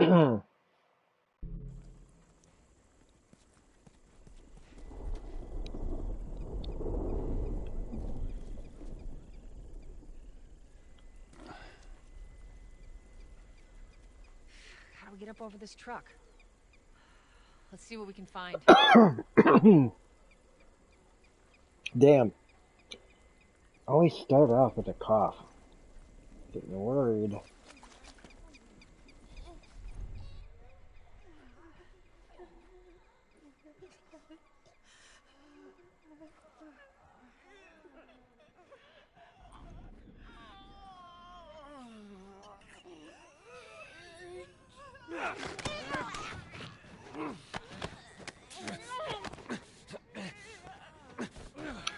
How do we get up over this truck? Let's see what we can find. Damn. Always start off with a cough. Getting worried.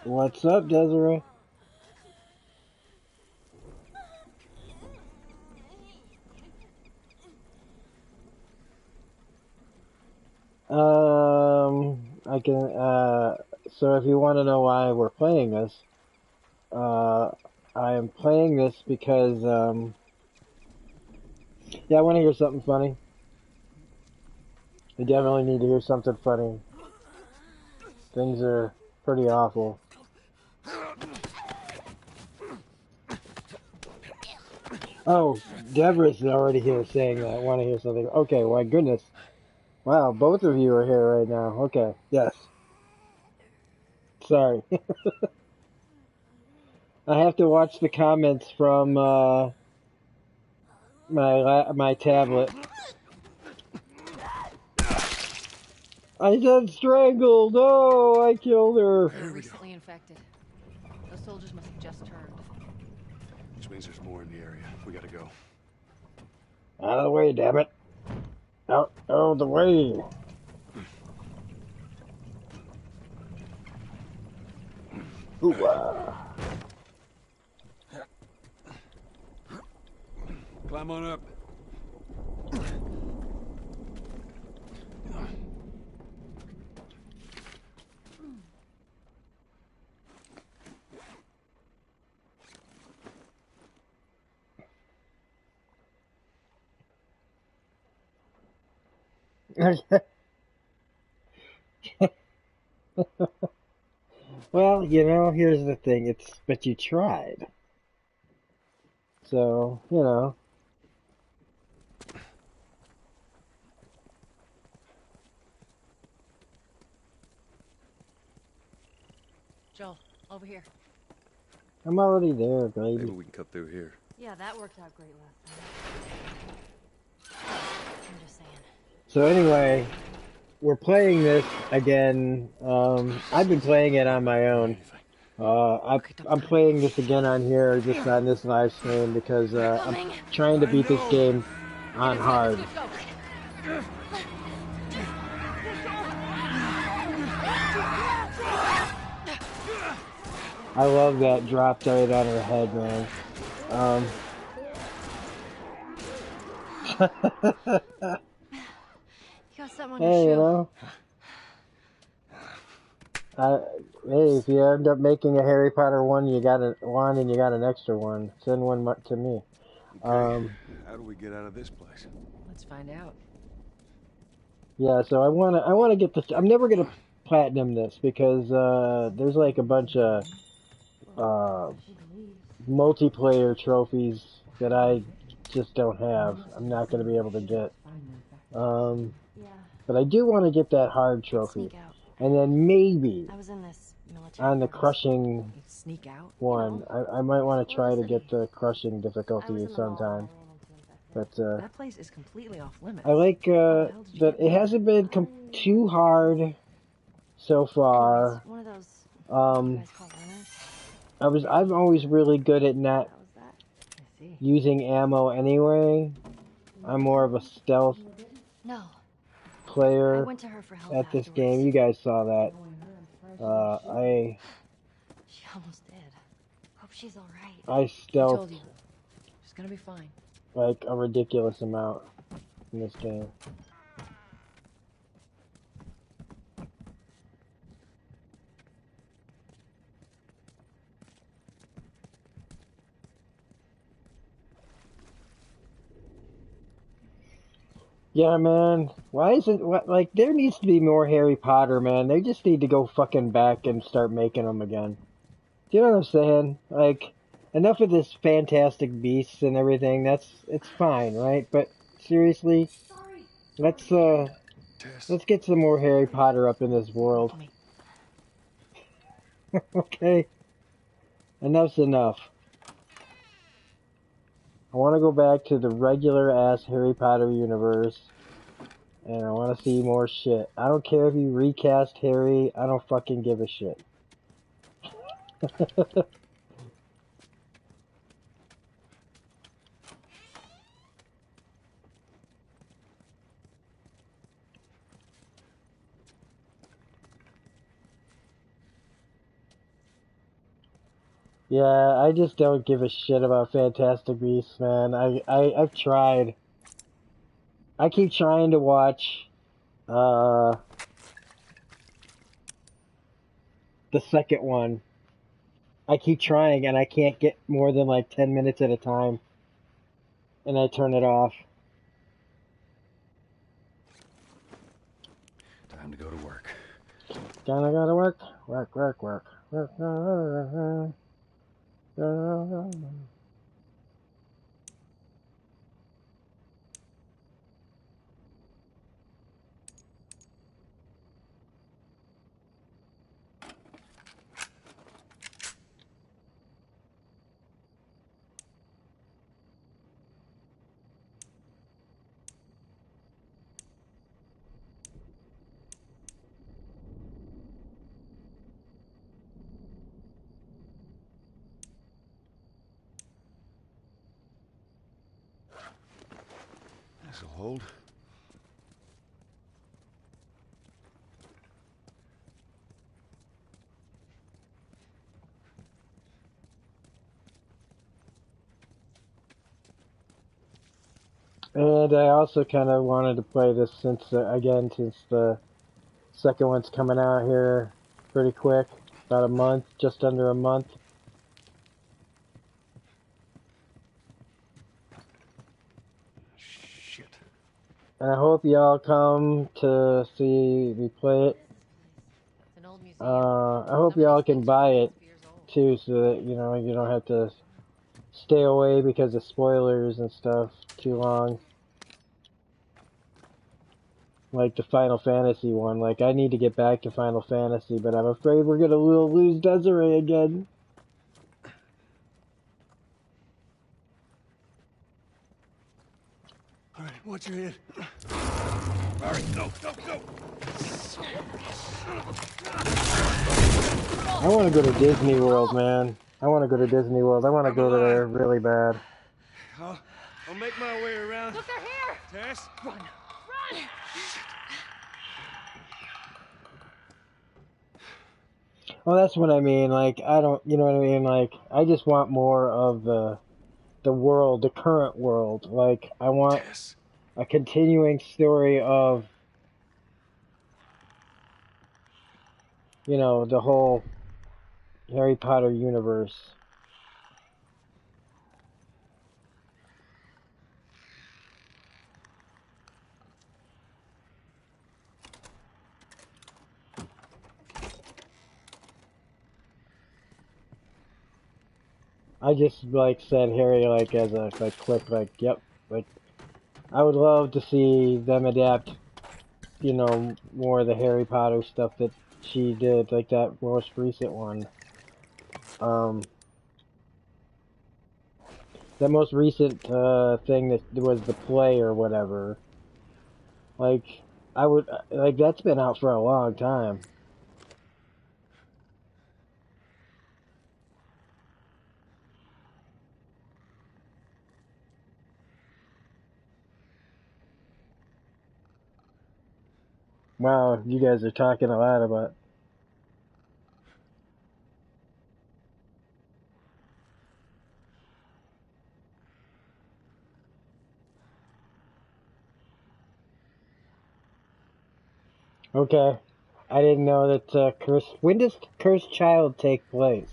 What's up, Desiree? I can, so if you want to know why we're playing this, I am playing this because, yeah, I want to hear something funny. I definitely need to hear something funny. Things are pretty awful. Oh, Deborah's already here saying that I want to hear something. Okay, my goodness. Wow, both of you are here right now. Okay, yes. Sorry. I have to watch the comments from my tablet. I said strangled. Oh, I killed her. Recently infected. Those soldiers must have just turned. Which means there's more in the area. We gotta go. Out of the way, damn it. Out of the way. Ooh, Climb on up. Well, you know, here's the thing. But you tried. So, you know. Joel, over here. I'm already there, baby. Maybe we can cut through here. Yeah, that worked out great last time. I'm just saying. So anyway, we're playing this again. I've been playing it on my own. I'm playing this again on here, just on this live stream, because I'm trying to beat this game on hard. I love that drop right on her head, man. You got something on Hey, your shoe. you know. Hey, if you end up making a Harry Potter one, you got one and you got an extra one. Send one to me. Okay. How do we get out of this place? Let's find out. Yeah, so I wanna get this. I'm never gonna platinum this because there's like a bunch of multiplayer trophies that I just don't have. I'm not gonna be able to get. But I do want to get that hard trophy, and then maybe on the crushing one, I might want to try to get the crushing difficulty sometime. But that place is completely off limits. I like that it hasn't been too hard so far. I'm always really good at not using ammo anyway. I'm more of a stealth player at this game. You guys saw that. She almost did. Hope she's all right. I stealthed. She's gonna be fine. Like a ridiculous amount in this game. Yeah, man. Why isn't what like there needs to be more Harry Potter, man. They just need to go fucking back and start making them again. Do you know what I'm saying? Like enough of this Fantastic Beasts and everything. It's fine, right? But seriously, let's Tess. let's get some more Harry Potter up in this world. Me. Okay? Enough's enough. I want to go back to the regular ass Harry Potter universe. And I want to see more shit. I don't care if you recast Harry. I don't fucking give a shit. Yeah, I just don't give a shit about Fantastic Beasts, man. I've tried. I keep trying to watch uh the second one. I keep trying and I can't get more than like 10 minutes at a time. And I turn it off. Time to go to work. Gonna go to work. Work, work, work. Work. This'll hold. And I also kind of wanted to play this since the second one's coming out here pretty quick, about a month, just under a month. Shit. And I hope y'all come to see me play it. It's an old museum. I hope Some of y'all these can books are buy it thousands of years old. too, so that you don't have to stay away because of spoilers and stuff too long. Like the Final Fantasy one. Like I need to get back to Final Fantasy, but I'm afraid we're gonna lose Desiree again. All right, watch your head. All right, go, go, go. I want to go to Disney World, man. I want to go to Disney World. I want to I'm go to there alive. really bad. I'll make my way around. Look, they're here! Tess? Run! Run! Well, that's what I mean. Like, I don't, you know what I mean? Like, I just want more of the world, the current world. Like, I want Tess. a continuing story of, the whole Harry Potter universe. I just like said Harry like as a like quick like yep like I would love to see them adapt more of the Harry Potter stuff that she did like that most recent one that most recent thing that was the play or whatever like I would like that's been out for a long time. Wow, you guys are talking a lot about. Okay. I didn't know that when does Cursed Child take place?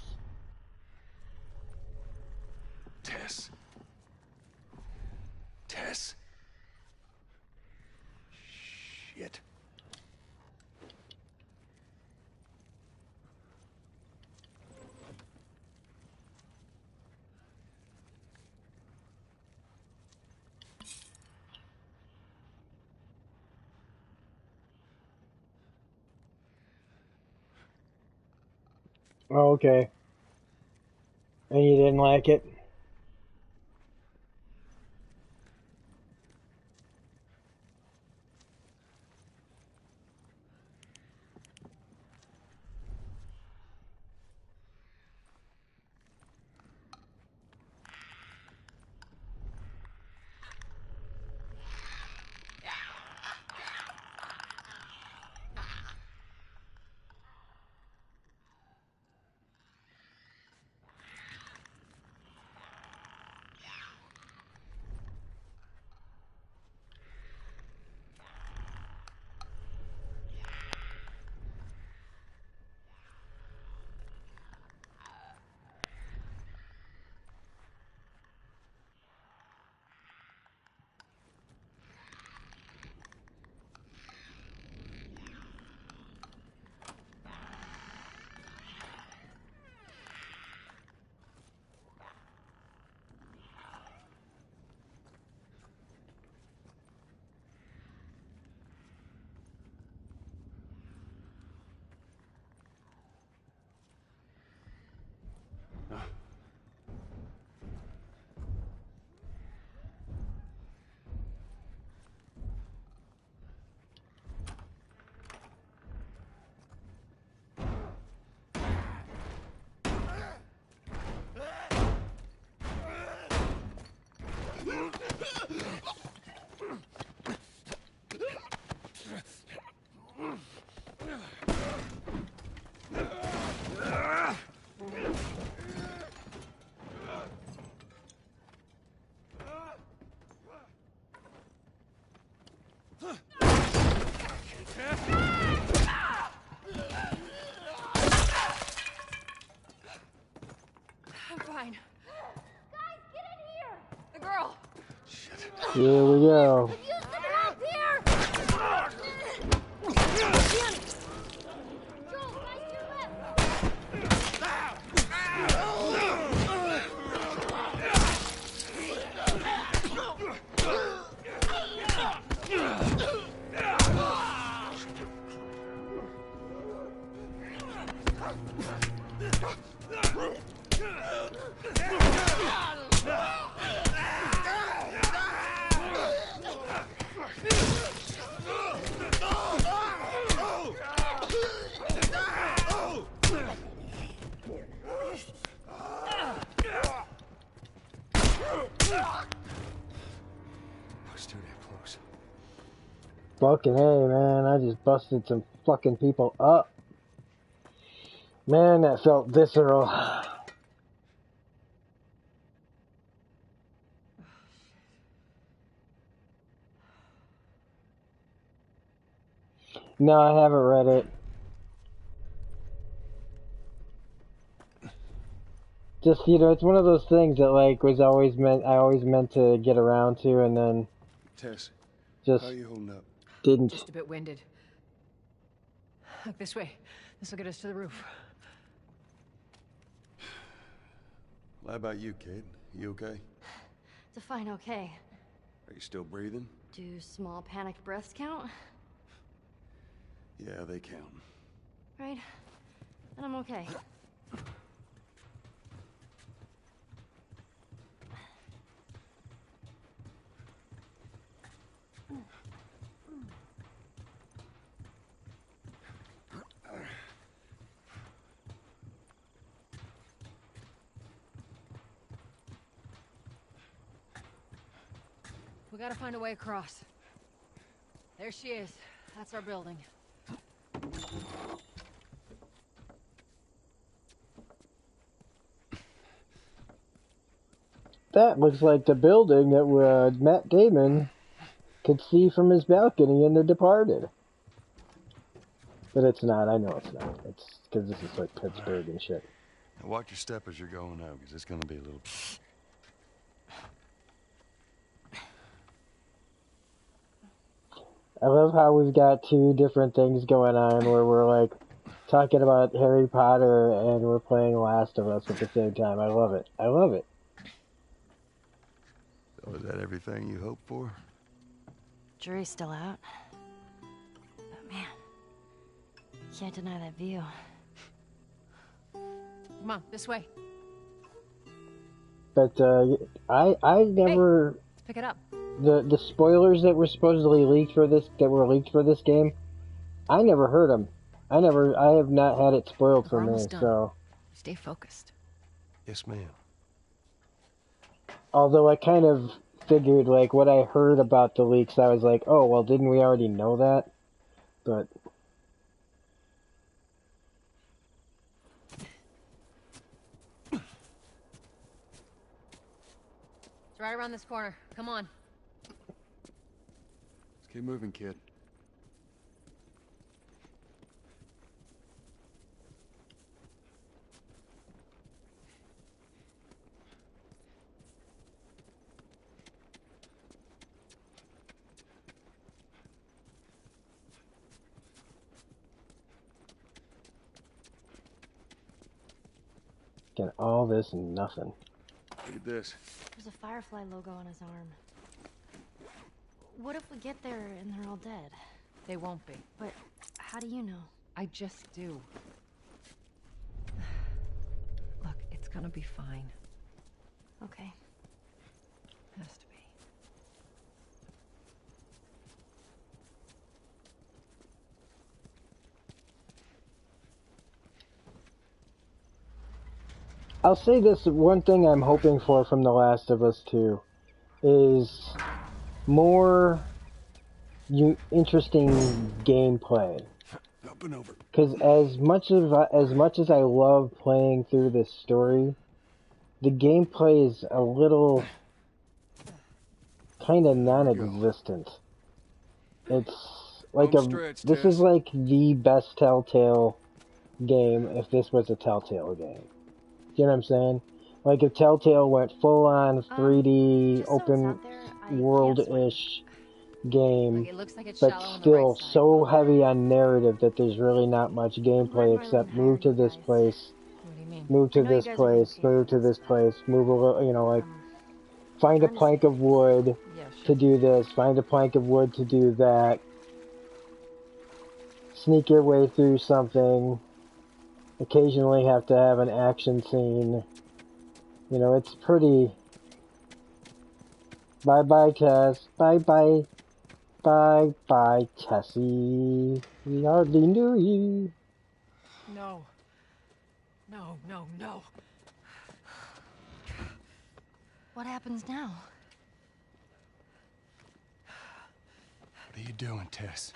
Tess. Tess. Shit. Oh, okay. And you didn't like it? I'm fine. Guys, get in here! The girl! Shit. Here we go. You send her out there! Joel, guys, to your left! It's too damn close. Fucking hey, man. I just busted some fucking people up. Man, that felt visceral. No, I haven't read it. Just, you know, it's one of those things that, like, I always meant to get around to, and then Tess, just how are you holding up? didn't. Just a bit winded. Look this way. This will get us to the roof. Well, how about you, Kate? You okay? Define okay. Are you still breathing? Do small panicked breaths count? Yeah, they count. Right? Then I'm okay. We gotta find a way across. There she is. That's our building. That looks like the building that Matt Damon could see from his balcony in The Departed. But it's not. I know it's not. It's because this is like Pittsburgh and shit. Now watch your step as you're going out, because it's going to be a little... I love how we've got two different things going on where we're like talking about Harry Potter and we're playing Last of Us at the same time. I love it. I love it. So is that everything you hoped for? Jury's still out. But man, can't deny that view. Come on, this way. But I never Let's pick it up. the spoilers that were supposedly leaked for this game. I never heard them. I have not had it spoiled for We're me. almost done. So Stay focused. Yes, ma'am. although I kind of figured like what I heard about the leaks, I was like, oh well, didn't we already know that? But It's right around this corner. Come on. Let's keep moving, kid. get all this and nothing. Look at this. There's a Firefly logo on his arm. What if we get there and they're all dead? They won't be. But how do you know? I just do. Look, it's gonna be fine. Okay. Has to be. I'll say this, one thing I'm hoping for from The Last of Us 2 is more interesting gameplay. Up and over. Because as much as I love playing through this story, the gameplay is a little kind of non-existent. It's like this is like the best Telltale game if this was a Telltale game. You know what I'm saying? Like if Telltale went full on 3D open world-ish game, It looks like it's but shallow on the still right side. so heavy on narrative that there's really not much gameplay except move to this place, What do you mean? move to I know you this guys are place, gonna move to this place, move a little, you know, like find a trying to plank say- of wood Yeah, to sure. do this, find a plank of wood to do that, sneak your way through something, occasionally have to have an action scene. You know, it's pretty... Bye-bye, Tess. Bye-bye. Bye-bye, Tessie. We hardly knew you. No. No, no, no. What happens now? What are you doing, Tess?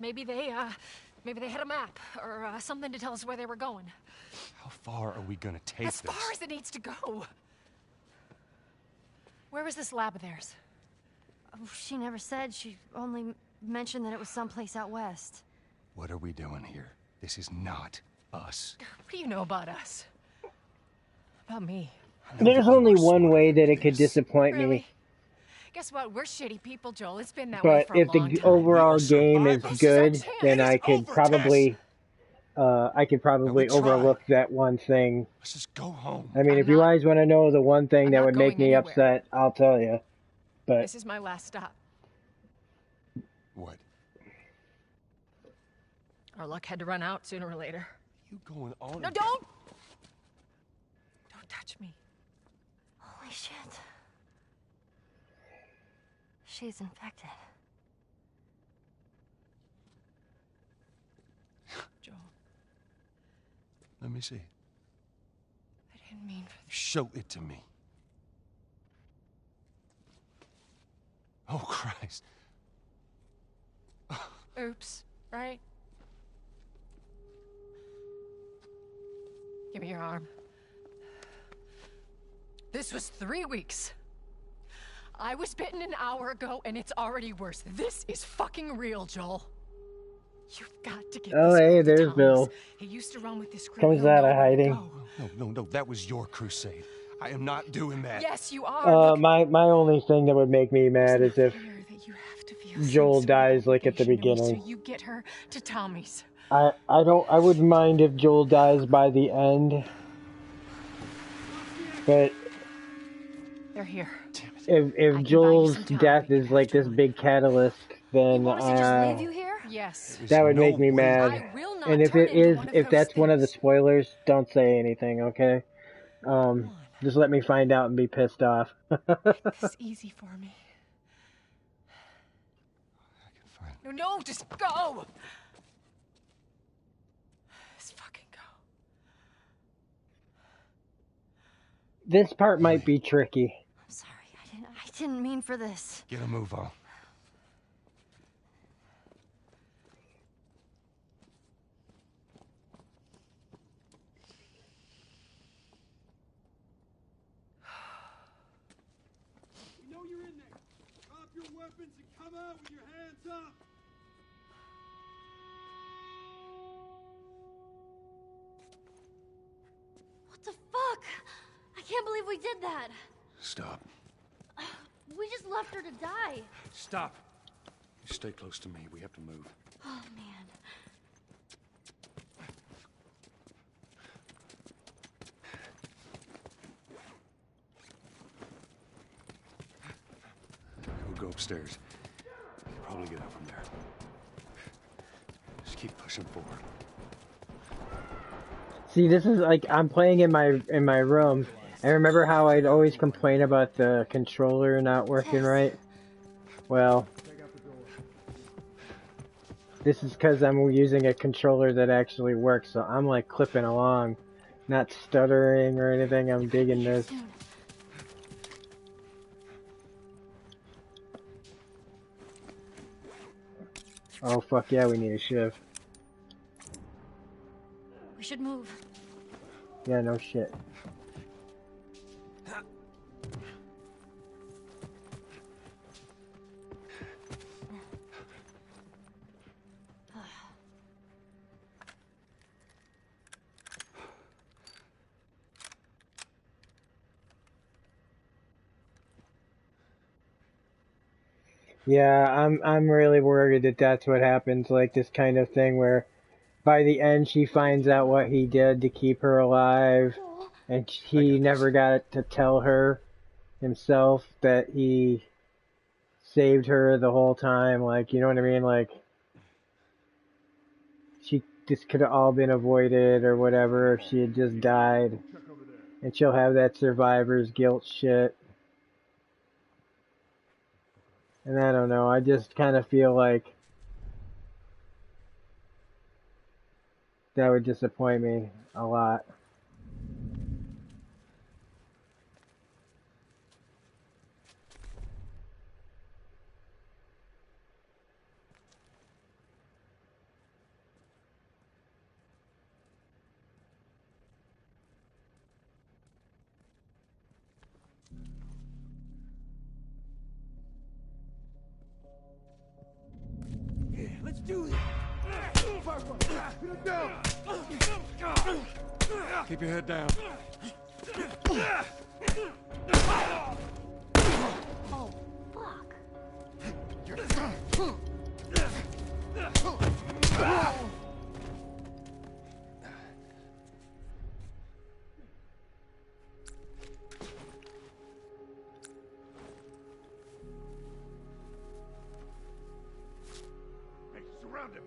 Maybe they had a map or something to tell us where they were going. How far are we gonna take As this? far as it needs to go. Where was this lab of theirs? Oh, she never said. She only mentioned that it was someplace out west. What are we doing here? This is not us. What do you know about us? About me? I know There's that you only are one smarter way that than it could this. disappoint Really? me. Guess what? We're shitty people, Joel. It's been that way But for a if long the time. overall We are game is survivors. good, This is our then chance. I It's could over, probably... I could Now probably we tried. overlook that one thing. Let's just go home. I mean, I'm if you not- guys want to know the one thing I'm that not would make going me anywhere. upset, I'll tell you. But This is my last stop. What? Our luck had to run out sooner or later. You going on? No, don't! Don't touch me. Holy shit. She's infected. Joel, Let me see. I didn't mean for this. Show it to me. Oh, Christ. Oops, right? Give me your arm. This was 3 weeks. I was bitten an hour ago, and it's already worse. This is fucking real, Joel. You've got to get Oh, this hey, girl to there's Towns. Bill. He used to run with this group. Comes He'll out know of where to hiding. go. No, that was your crusade. I am not doing that. Yes, you are. Look, my only thing that would make me mad is there's if nothing here that you have to feel Joel dies like at the So beginning. you get her to Tommy's. I wouldn't mind if Joel dies by the end, but They're here. if Joel's death is like this big catalyst, then You want us to just leave you here? Yes. that would No make me way. mad. I will not And if turn it into is, one of if those that's one of the things. spoilers, don't say anything, okay? Just let me find out and be pissed off. This is easy for me. I can find. No, just go. Just fucking go. This part might be tricky. I'm sorry, I didn't mean for this. Get a move on. We know you're in there. Drop your weapons and come out with your hands up. What the fuck? I can't believe we did that. Stop. We just left her to die. Stop. You stay close to me. We have to move. Oh, man. We'll go upstairs. We can probably get out from there. Just keep pushing forward. See, this is like I'm playing in my room. I remember how I'd always complain about the controller not working right. Well, this is because I'm using a controller that actually works, so I'm like clipping along, not stuttering or anything. I'm digging this. Oh fuck yeah, we need a shiv. We should move. Yeah, no shit. Yeah, I'm really worried that that's what happens, like this kind of thing where by the end she finds out what he did to keep her alive, and he never got to tell her himself that he saved her the whole time, like, you know what I mean? Like, this could have all been avoided or whatever if she had just died. And she'll have that survivor's guilt shit. And I don't know, I just kind of feel like that would disappoint me a lot. Let's do this. Keep your head down. Oh, fuck. Hey, surround him.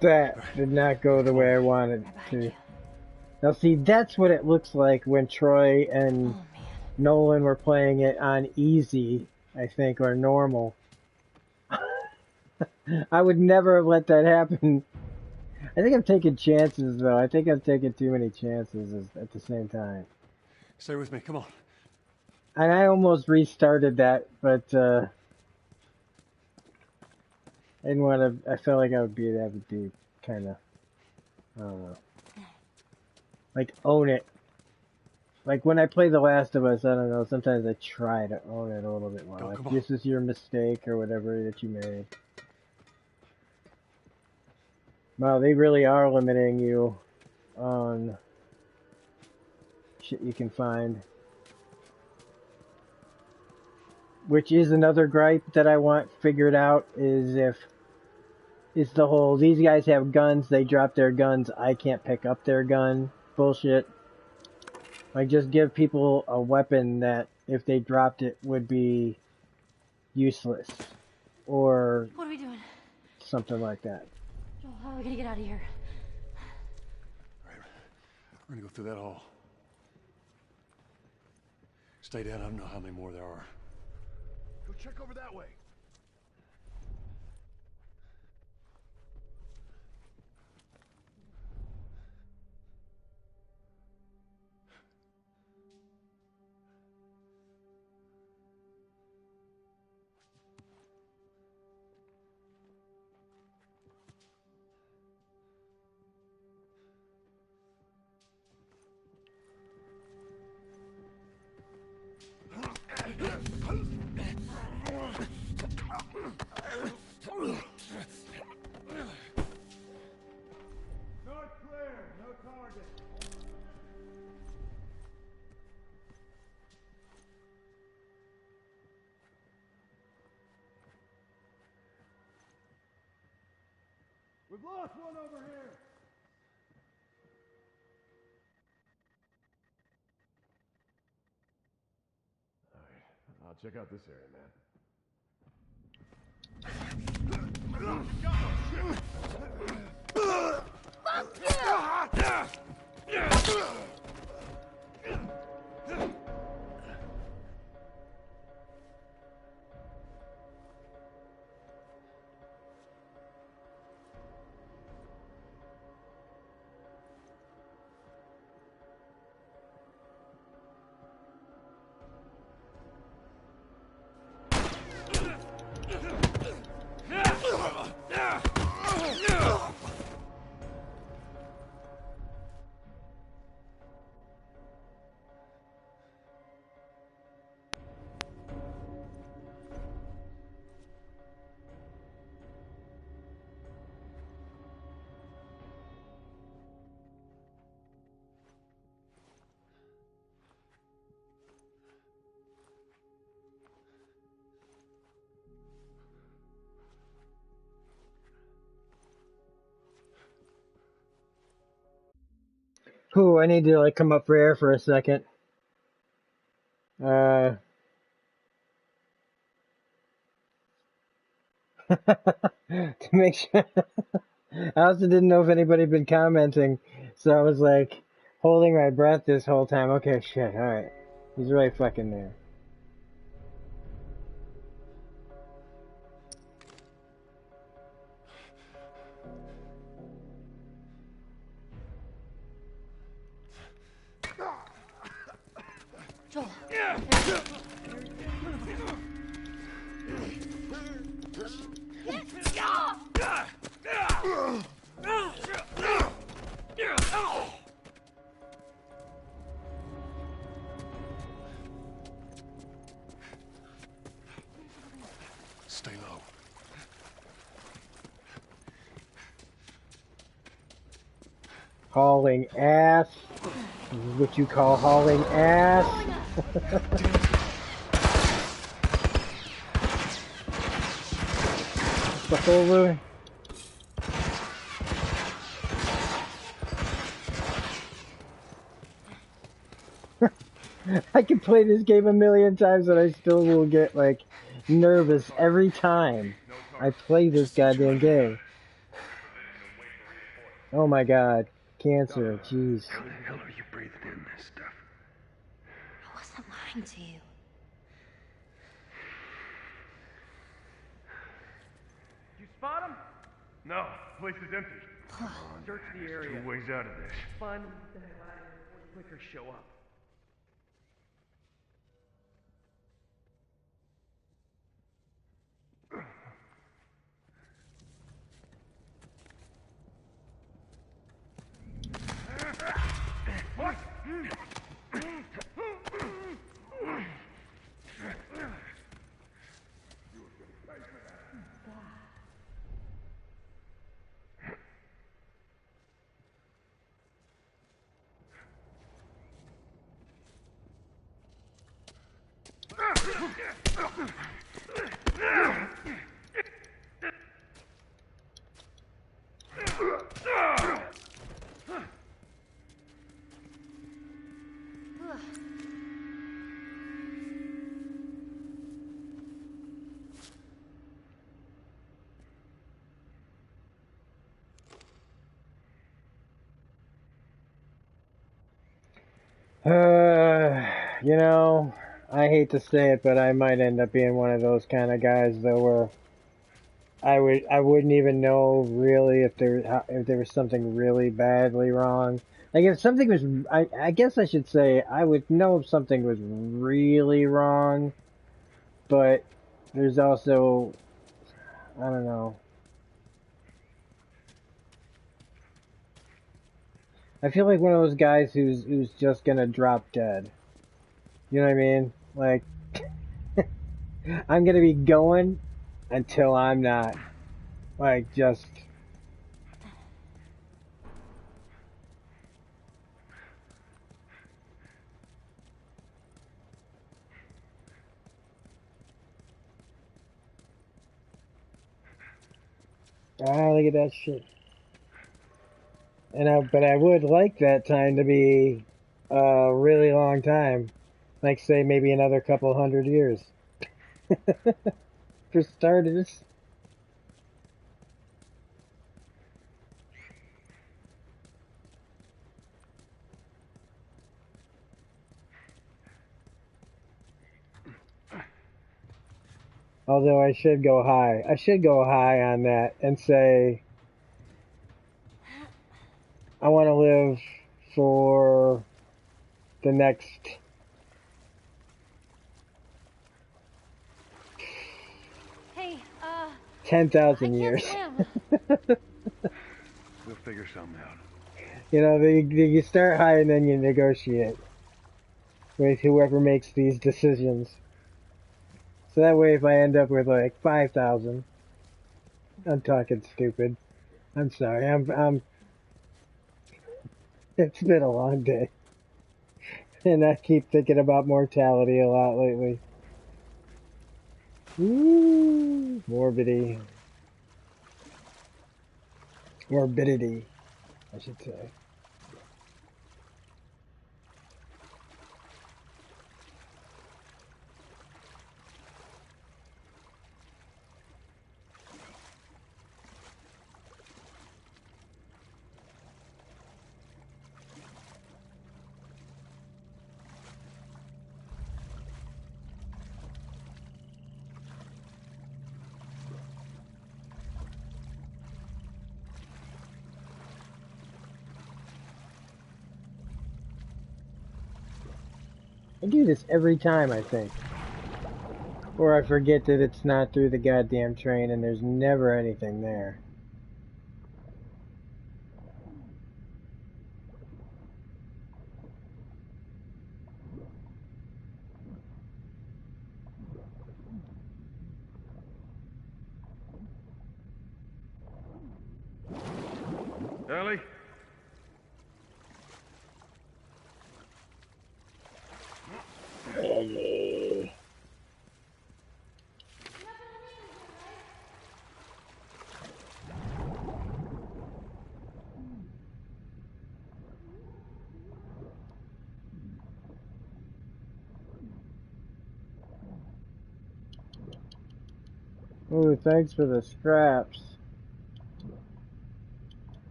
That did not go the way I wanted it to. Now see, that's what it looks like when Troy and Nolan were playing it on easy, I think, or normal. I would never have let that happen. I think I'm taking chances, though. I think I'm taking too many chances at the same time. Stay with me, come on. And I almost restarted that, but I didn't want to. I felt like that would be kind of, I don't know, like own it. Like when I play The Last of Us, I don't know. Sometimes I try to own it a little bit more. Go, Like come on. this is your mistake or whatever that you made. Wow, they really are limiting you on shit you can find. Which is another gripe that I want figured out is it's the whole, these guys have guns, they drop their guns, I can't pick up their gun bullshit. Like just give people a weapon that if they dropped it would be useless. Or What are we doing? something like that. Joel, how are we gonna get out of here? Right. We're gonna go through that hall. Stay down, I don't know how many more there are. Go check over that way. North clear, no target. We've lost one over here. All right, I'll check out this area, man. Ooh, I need to like come up for air for a second. To make sure. I also didn't know if anybody had been commenting, so I was like holding my breath this whole time. Okay, shit, alright. He's really fucking there. Joel. Stay low. Hauling ass. This is what you call hauling ass. Fuck over. I can play this game a million times and I still will get like nervous every time I play this goddamn game. Oh my god. Cancer. Jeez. How the hell are you breathing in this stuff? I wasn't lying to you. You spot him? No, place is empty. Search the area. Two ways out of this. Find him and get the hell out of here before the clickers show up. You know, I hate to say it, but I might end up being one of those kind of guys though, where I wouldn't even know really if there was something really badly wrong. Like if something was, I guess I should say I would know if something was really wrong, but there's also, I don't know. I feel like one of those guys who's just gonna drop dead. You know what I mean? Like, I'm gonna be going until I'm not. Like, just. Ah, look at that shit. But I would like that time to be a really long time. Like, say, maybe another couple 100 years. For starters. Although I should go high. I should go high on that and say, I want to live for the next 10,000 years. We'll figure something out. You know, you start high and then you negotiate with whoever makes these decisions. So that way if I end up with like 5,000, I'm talking stupid. I'm sorry, it's been a long day. And I keep thinking about mortality a lot lately. Ooh, morbidity, I should say. I do this every time, I think. Or I forget that it's not through the goddamn train and there's never anything there. Ellie? Ellie. Ooh, thanks for the scraps.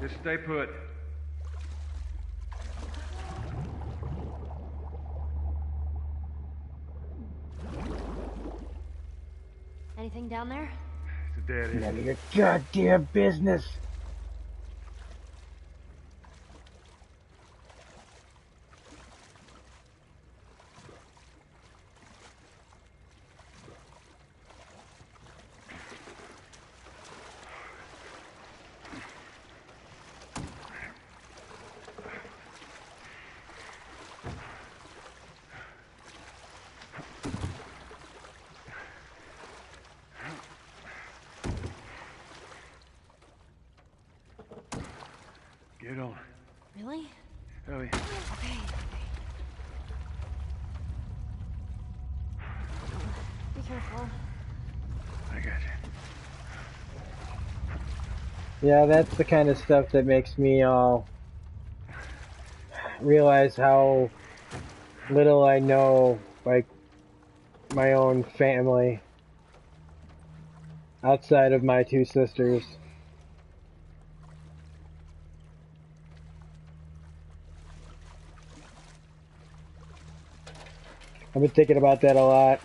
Just stay put. Anything down there? It's a dead end. None of your goddamn business. Get on. Really? Hurry. Okay. Be careful. I got you. Yeah, that's the kind of stuff that makes me realize how little I know, like, my own family outside of my two sisters. I've been thinking about that a lot.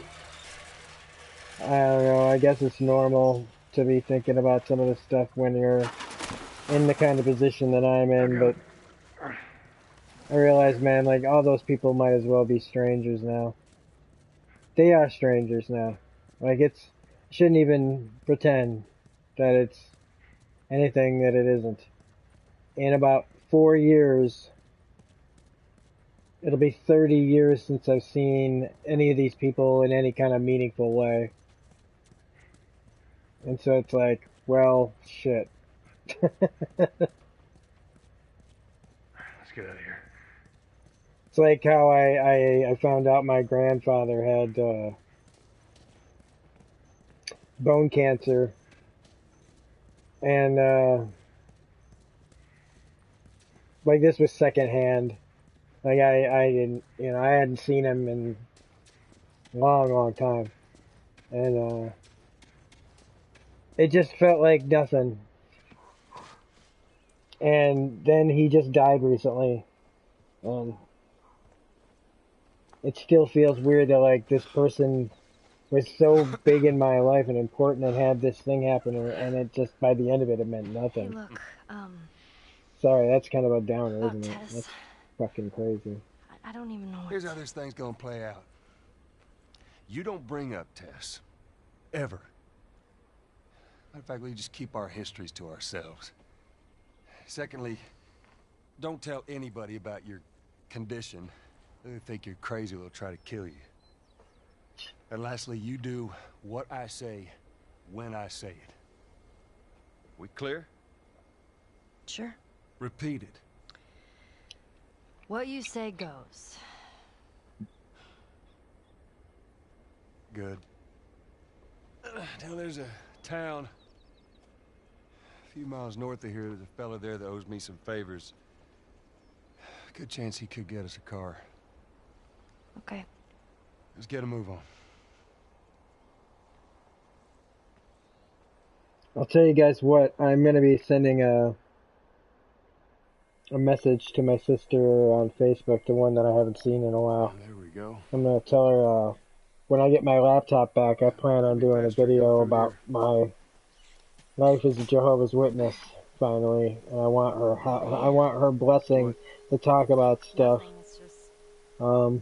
I don't know, I guess it's normal to be thinking about some of this stuff when you're in the kind of position that I'm in, but I realize, man, like, all those people might as well be strangers now. They are strangers now. Like, I shouldn't even pretend that it's anything that it isn't. In about 4 years, it'll be 30 years since I've seen any of these people in any kind of meaningful way. And so it's like, well, shit. Let's get out of here. It's like how I found out my grandfather had bone cancer, and like, this was secondhand. Like, I didn't, I hadn't seen him in a long, long time, and it just felt like nothing. And then he just died recently, and it still feels weird that, like, this person was so big in my life and important and had this thing happen, and it just, by the end of it, it meant Hey, nothing. look, Sorry, that's kind of a downer, about isn't it? Tess. That's fucking crazy. I don't even know what Here's how this thing's gonna play out. You don't bring up Tess. Ever. Matter of fact, we just keep our histories to ourselves. Secondly, don't tell anybody about your condition. They think you're crazy, they'll try to kill you. And lastly, you do what I say when I say it. We clear? Sure. Repeat it. What you say goes. Good. Now there's a town a few miles north of here. There's a fella there that owes me some favors. Good chance he could get us a car. Okay. Let's get a move on. I'll tell you guys what, I'm going to be sending a message to my sister on Facebook, the one that I haven't seen in a while. There we go. I'm going to tell her, when I get my laptop back, I plan on doing a video about my life as a Jehovah's Witness, finally. And I want her blessing to talk about stuff Nothing, it's just that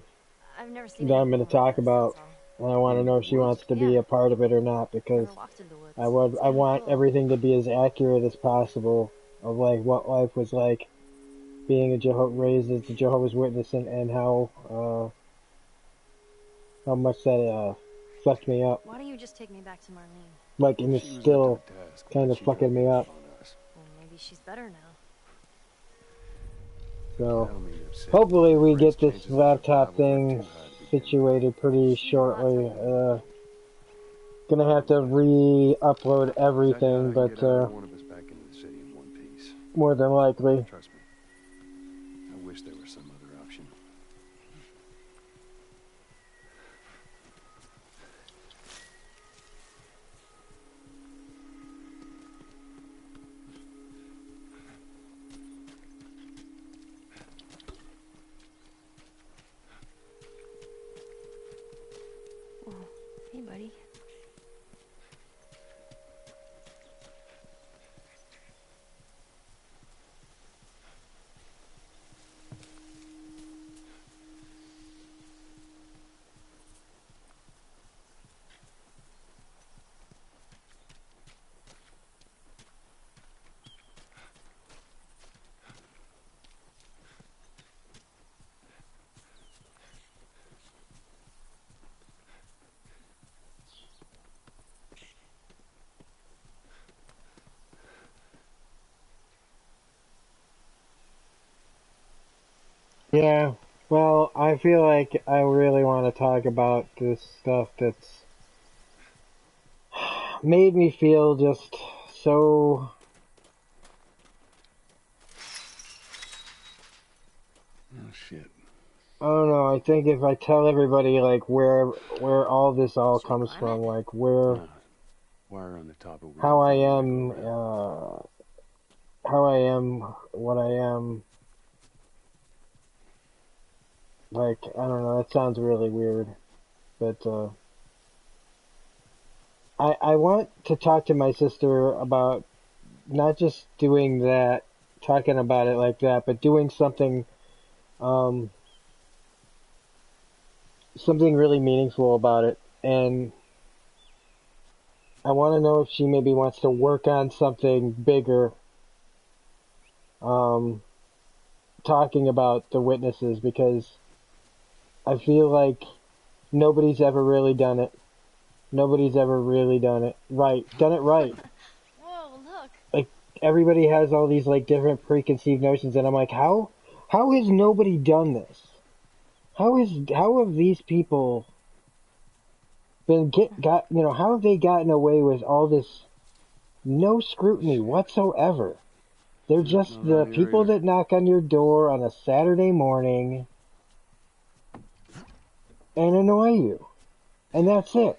I've never seen I'm going to anything talk like this, about. that's all. And I want to know if she wants to be Yeah. a part of it or not, because Never walked in the woods. I It's kinda want cool. everything to be as accurate as possible of, like, what life was like being raised as a Jehovah's Witness, and how much that fucked me up. Why don't you just take me back to Marlene? Like, and it's She was still up to the task, kind but of she fucking me got up. on us. Well, maybe she's better now. So That'll mean upset. hopefully we Brace get this chances of laptop survival weren't thing too high to begin with. situated pretty shortly. Gonna have to re-upload I doubt everything, I can but get either one of us back into the city in one piece. more than likely. Trust me. I wish there was some other option. Yeah. Well, I feel like I really want to talk about this stuff that's made me feel just so. Oh, shit. I don't know. I think if I tell everybody like where all this all Should we comes climb it? from, like where No. Wire on the top of how I wheel. am, how I am, what I am. Like I don't know. That sounds really weird, but I want to talk to my sister about not just doing that, talking about it like that, but doing something, um, something really meaningful about it. And I want to know if she maybe wants to work on something bigger, um, talking about the witnesses because I feel like nobody's ever really done it. Nobody's ever really done it right. Done it right. Whoa, look. Like everybody has all these like different preconceived notions, and I'm like, how has nobody done this? How have these people how have they gotten away with all this no scrutiny whatsoever? They're Nothing just the around here people either. that knock on your door on a Saturday morning and annoy you. And that's it.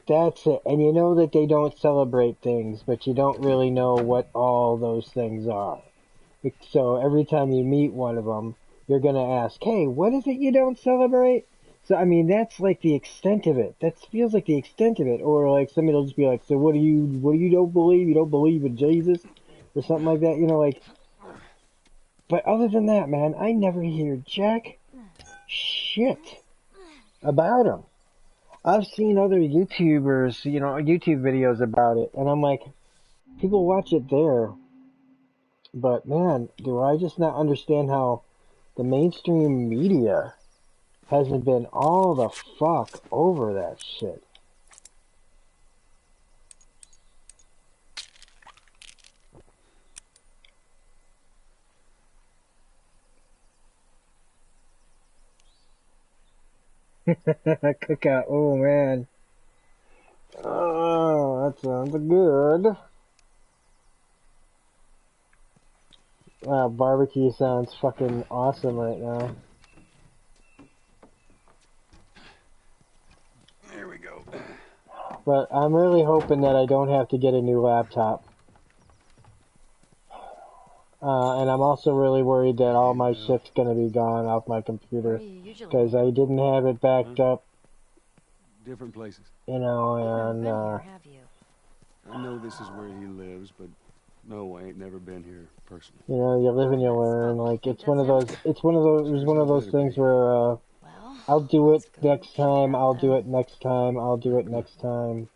That's it. And you know that they don't celebrate things, but you don't really know what all those things are. So every time you meet one of them, you're going to ask, hey, what is it you don't celebrate? So, I mean, that's like the extent of it. That feels like the extent of it. Or like somebody will just be like, so what do you don't believe? You don't believe in Jesus? Or something like that, like. But other than that, man, I never hear jack shit about him. I've seen other YouTubers, YouTube videos about it, and I'm like, people watch it there, but man, do I just not understand how the mainstream media hasn't been all the fuck over that shit. Cookout, oh man. Oh, that sounds good. Barbecue sounds fucking awesome right now. There we go. But I'm really hoping that I don't have to get a new laptop. And I'm also really worried that all my shit's gonna be gone off my Where computer. are you usually? Because I didn't have it backed up, Different places. You've never and, been here, have you? I know this is where he lives, but no, I ain't never been here personally. you live and you learn. Like, it's one of those things where, Well, I'll do it let's go next figure time, out I'll the... do it next time, I'll do it next time.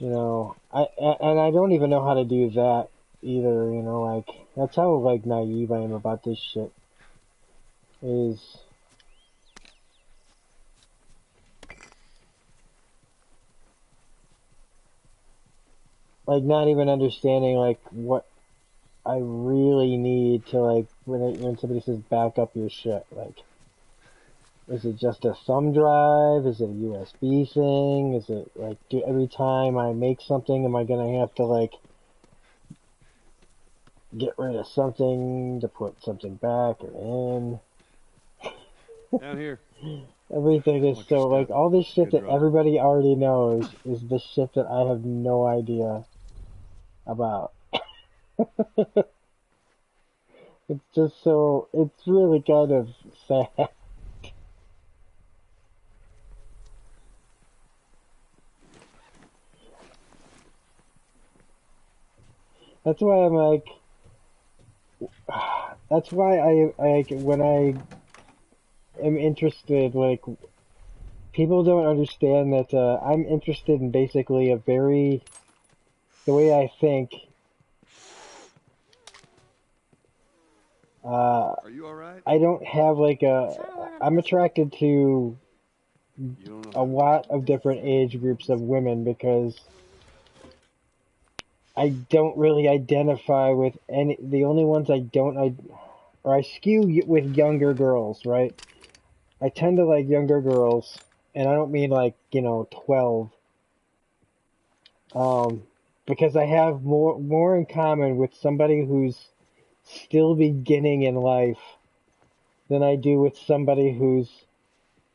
And I don't even know how to do that either, like, that's how, like, naive I am about this shit. Is, like, not even understanding, like, what I really need to, like, when somebody says back up your shit, like, is it just a thumb drive? Is it a USB thing? Is it, like, every time I make something, am I gonna have to, like, get rid of something to put something back or in? Down here. Everything is Watch your so, like, step. all this shit Good that drop. everybody already knows is the shit that I have no idea about. It's just so, it's really kind of sad. That's why I'm like, that's why when I am interested, like, people don't understand that, I'm interested in basically the way I think, Are you alright? I don't have like Trying to learn a I'm lesson. attracted to You don't know a how to do lot of different age groups of women because I don't really identify with any. The only ones I don't or I skew with younger girls, right? I tend to like younger girls, and I don't mean like, 12. Because I have more in common with somebody who's still beginning in life than I do with somebody who's,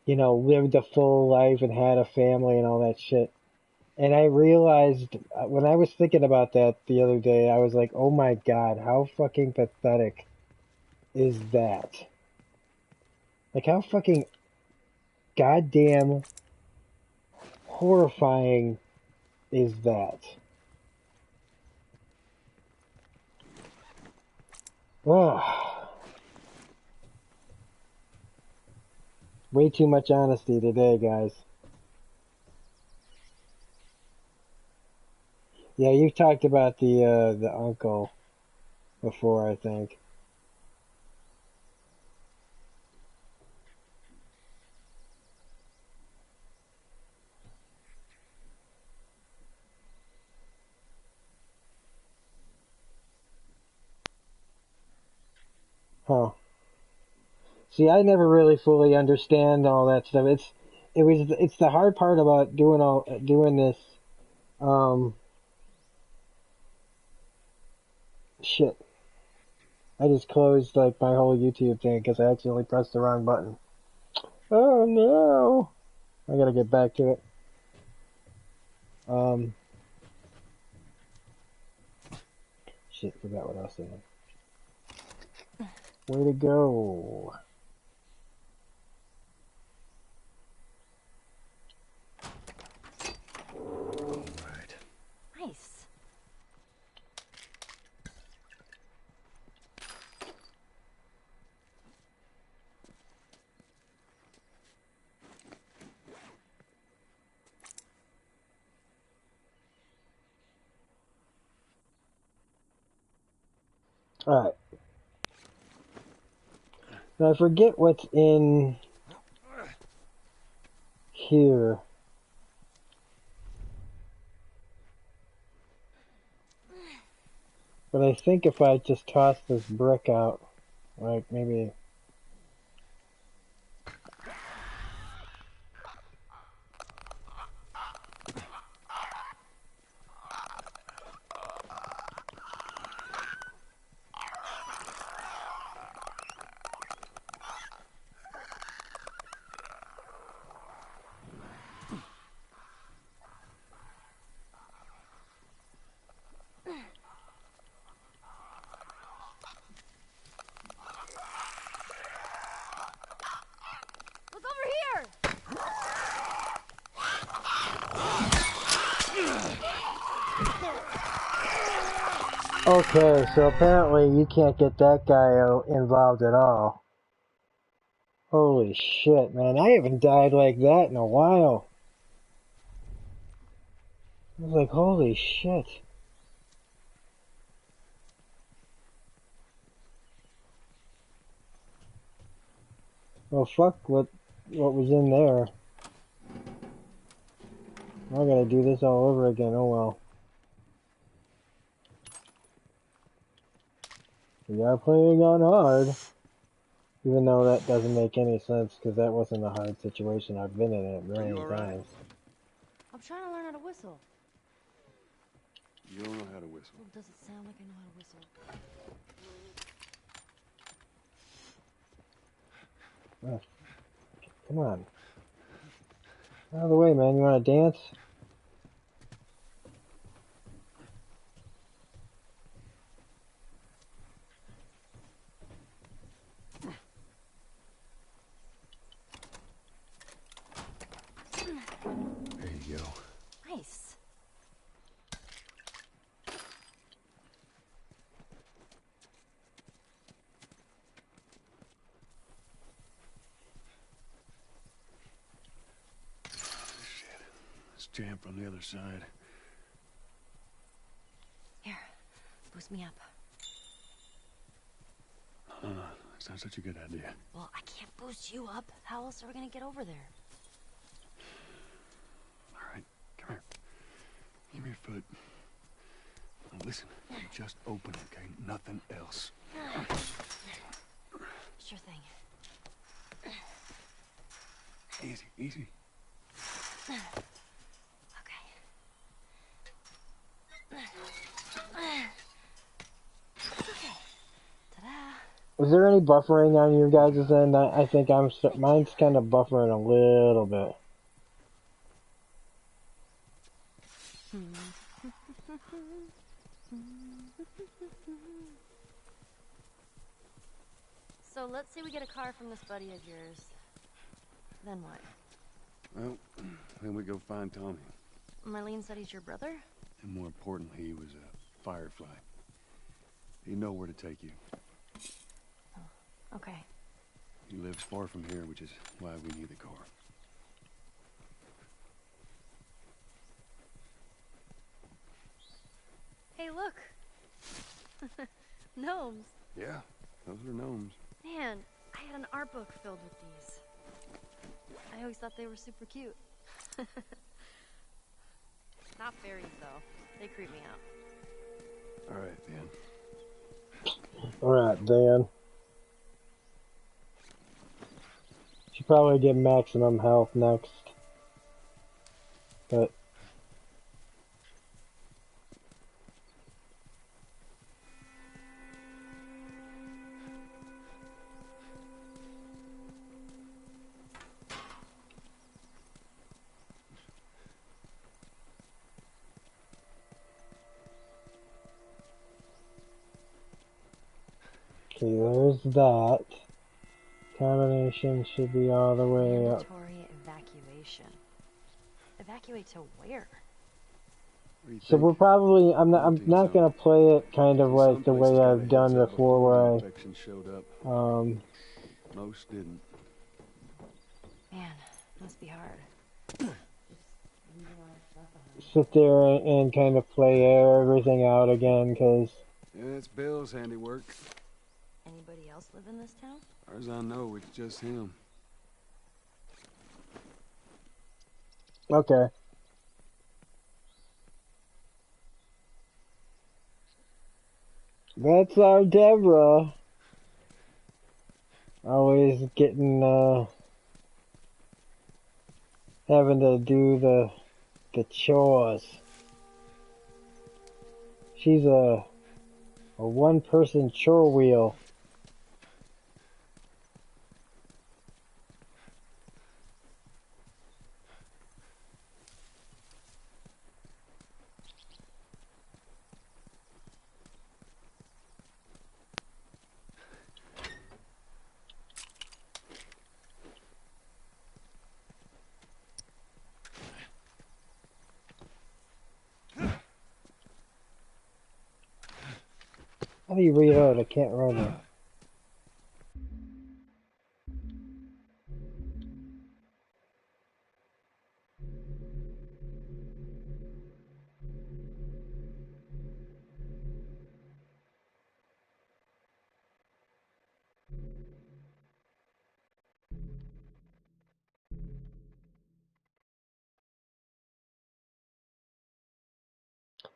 lived a full life and had a family and all that shit. And I realized when I was thinking about that the other day, I was like, oh my God, how fucking pathetic is that? Like, how fucking goddamn horrifying is that? Ugh. Way too much honesty today, guys. Yeah, you've talked about the uncle before, I think. Huh. See, I never really fully understand all that stuff. It's the hard part about doing this. Shit. I just closed like my whole YouTube thing because I accidentally pressed the wrong button. Oh no! I gotta get back to it. Shit, forgot what I was saying. Way to go. Alright. Nice. Alright. Now I forget what's in here. But I think if I just toss this brick out, like maybe... Look over here! Okay, so apparently you can't get that guy involved at all. Holy shit, man. I haven't died like that in a while. I was like, holy shit. Well, fuck what was in there. I gotta do this all over again. Oh well. We are playing on hard. Even though that doesn't make any sense, because that wasn't a hard situation. I've been in it Are you many all right? times. I'm trying to learn how to whistle. You don't know how to whistle. Well, does it sound like I know how to whistle? Oh, come on. Out of the way, man. You wanna dance? There you go. Nice. Shit. It's jammed from the other side. Here, boost me up. That's not such a good idea. Well, I can't boost you up. How else are we gonna get over there? Alright, come here. Give me your foot. Now listen, you just open it, okay? Nothing else. Easy, easy. Okay. Okay. Ta-da. Was there any buffering on your guys' end? I think mine's kind of buffering a little bit. So let's say we get a car from this buddy of yours. Then what? Well, then we go find Tommy. Marlene said he's your brother? And more importantly, he was a firefly. He'd know where to take you. Oh, okay. He lives far from here, which is why we need the car. Hey, look! Gnomes. Yeah, those are gnomes. Man, I had an art book filled with these. I always thought they were super cute. Not fairies, though. They creep me out. All right, Dan. Alright, Dan. Should probably get maximum health next. But okay, there's that. Combination should be all the way up. Mandatory evacuation. Evacuate to where? What do you So think? we're probably I'm not Quarantine gonna play it kind of zone. like Some the way places got a I've done heads up before, the where infection showed up. Most didn't. Man, must be hard. I sit there and kind of play everything out again, cause Yeah, it's Bill's handiwork. Anybody else live in this town? As far as I know, it's just him. okay. That's our Deborah. Always getting, having to do the chores. She's a one-person chore wheel. How do you reload? I can't remember.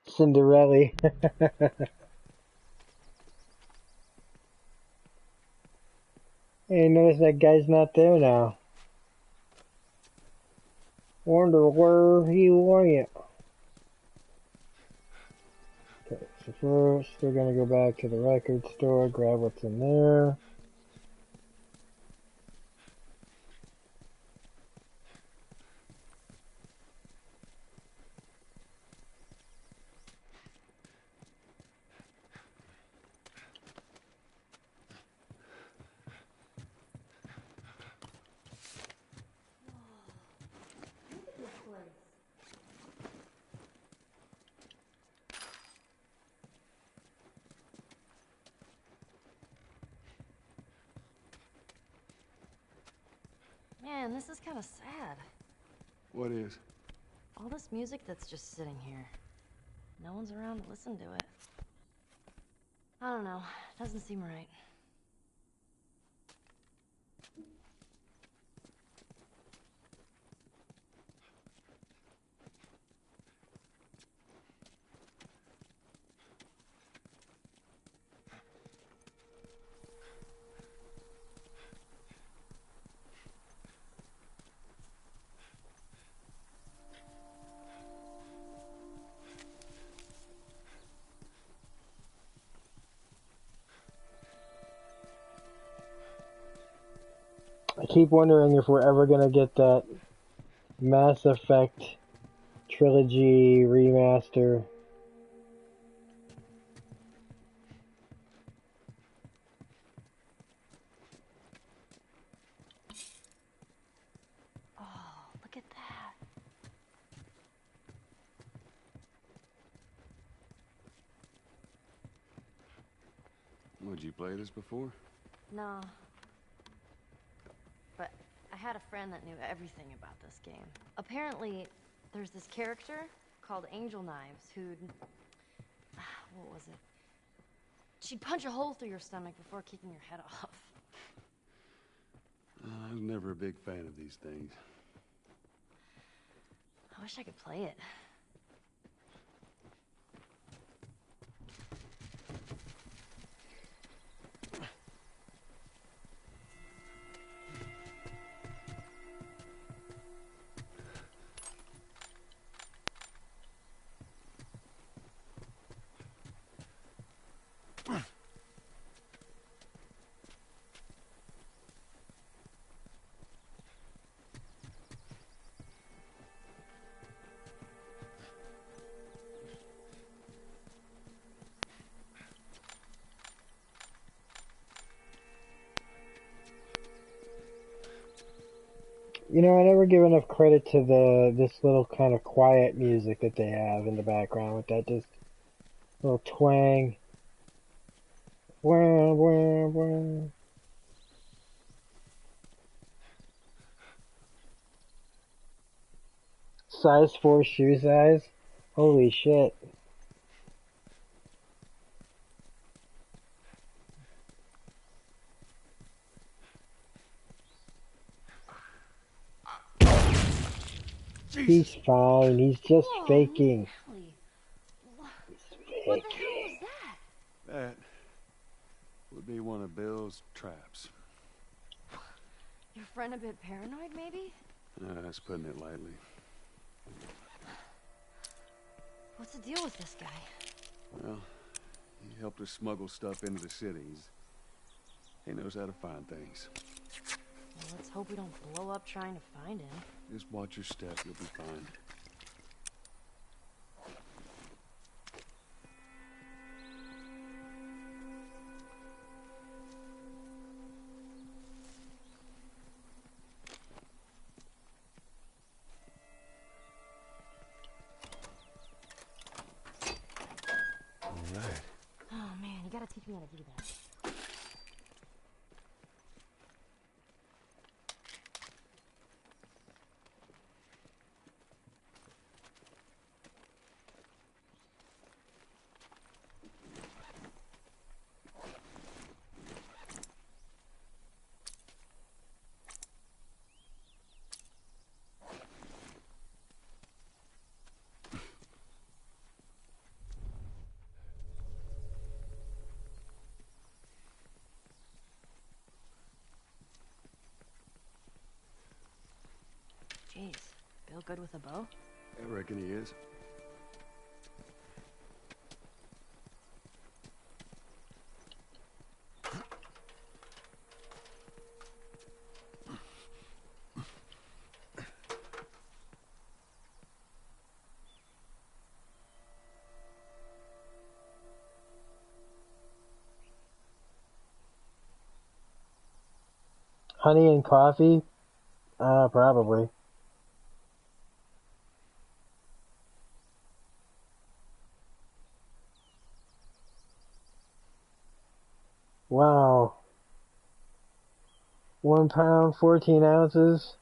Cinderella. Hey, notice that guy's not there now. Wonder where he went. Okay, so first we're gonna go back to the record store, grab what's in there. Man, this is kind of sad. What is? All this music that's just sitting here. No one's around to listen to it. I don't know. Doesn't seem right. I keep wondering if we're ever gonna get that Mass Effect trilogy remaster. Oh, look at that. Would you play this before? No. But I had a friend that knew everything about this game. Apparently, there's this character called Angel Knives who'd... What was it? She'd punch a hole through your stomach before kicking your head off. I was never a big fan of these things. I wish I could play it. You know, I never give enough credit to this little kind of quiet music that they have in the background with that just little twang. Wah, wah, wah. Size 4 shoe size? Holy shit. Jesus. He's fine. He's just Whoa, faking. Nelly. He's What the hell faking. was that? That would be one of Bill's traps. Your friend a bit paranoid, maybe? That's putting it lightly. What's the deal with this guy? Well, he helped us smuggle stuff into the cities. He knows how to find things. Well, let's hope we don't blow up trying to find him. Just watch your step, you'll be fine. All right. Oh man, you gotta teach me how to do that. Jeez, Bill good with a bow? I reckon he is. Honey and coffee? Probably. Wow. 1 pound, 14 ounces.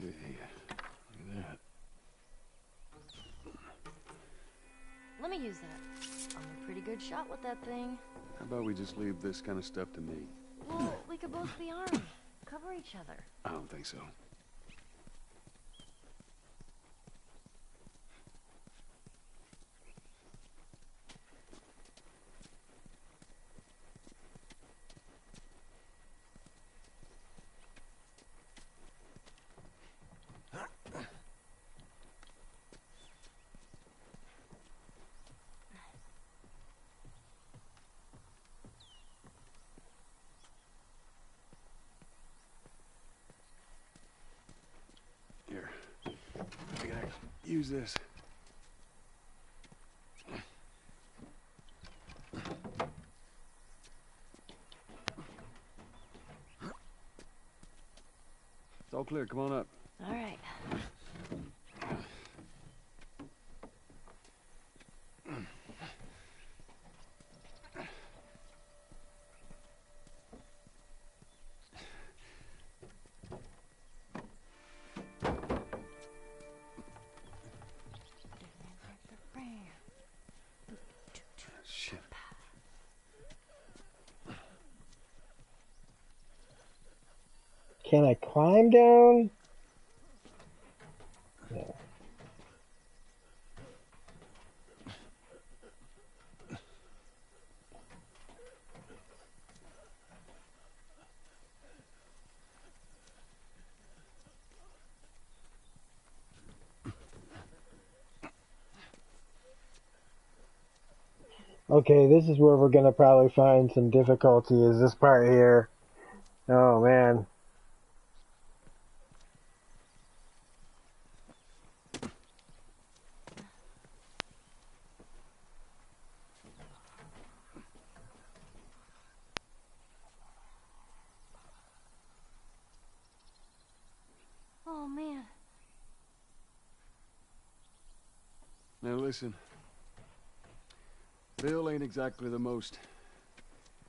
Yeah, look at that. Let me use that. I'm a pretty good shot with that thing. How about we just leave this kind of stuff to me? Well, we could both be armed. Cover each other. I don't think so. use this. It's all clear. Come on up. All right. Shit. Can I climb down? No. Okay, this is where we're gonna probably find some difficulty, is this part here. Oh man. Oh, man. Now listen. Bill ain't exactly the most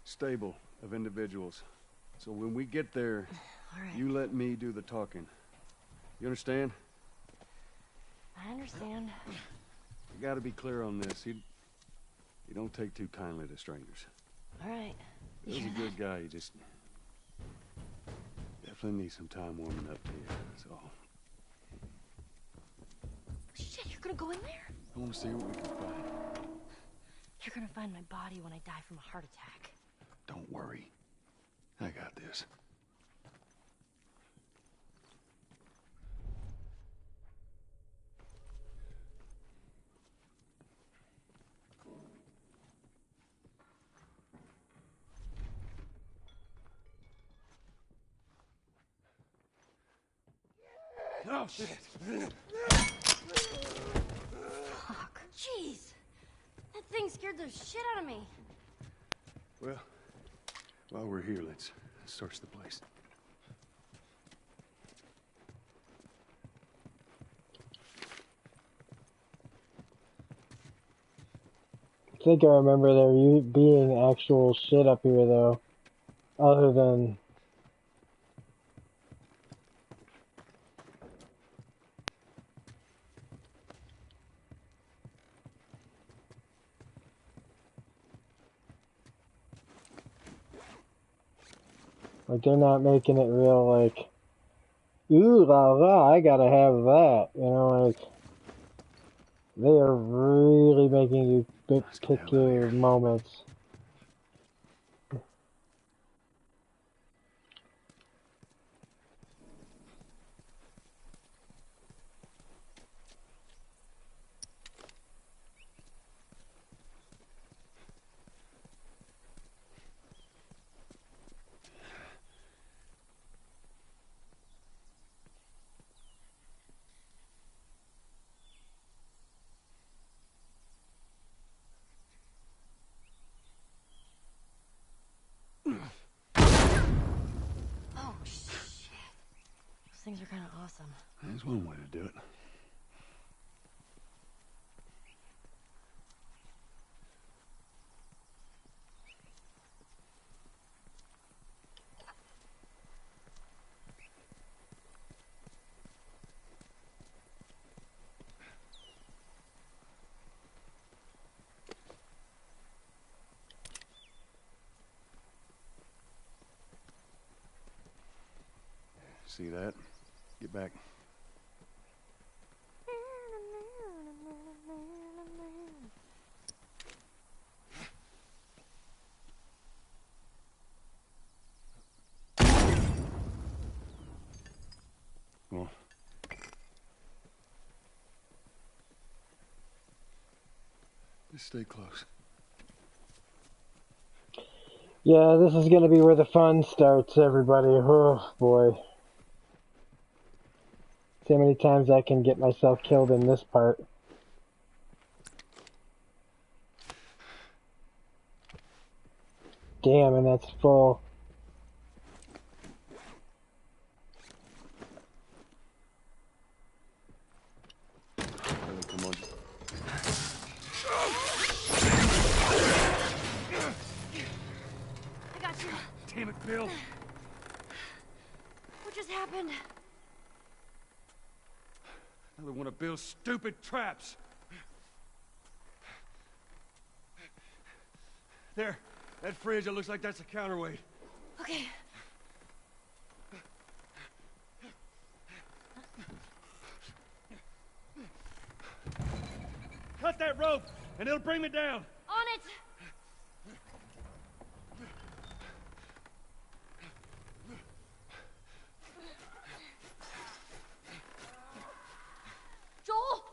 stable of individuals. So when we get there, All right. you let me do the talking. You understand? I understand. You gotta be clear on this. He don't take too kindly to strangers. All right. Bill's a good guy. He just definitely needs some time warming up to you. That's all. Shit, you're gonna go in there? I want to see what we can find. You're gonna find my body when I die from a heart attack. Don't worry. I got this. Oh, shit. Fuck. Jeez. That thing scared the shit out of me. Well, while we're here, let's search the place. I think I remember there being actual shit up here though. Other than... like, they're not making it real, like, ooh la la, I gotta have that. You know, like, they are really making you pick your moments. Oh, shit. Those things are kind of awesome. That's one way to do it. See that? Get back. Come on. Just stay close. Yeah, this is gonna be where the fun starts, everybody. Oh boy. See how many times I can get myself killed in this part. Damn, and that's full. Come on. I got you. Damn it, Bill. What just happened? Another one of Bill's stupid traps. There. That fridge, it looks like that's a counterweight. Okay. Cut that rope, and it'll bring me down. On it! Joel!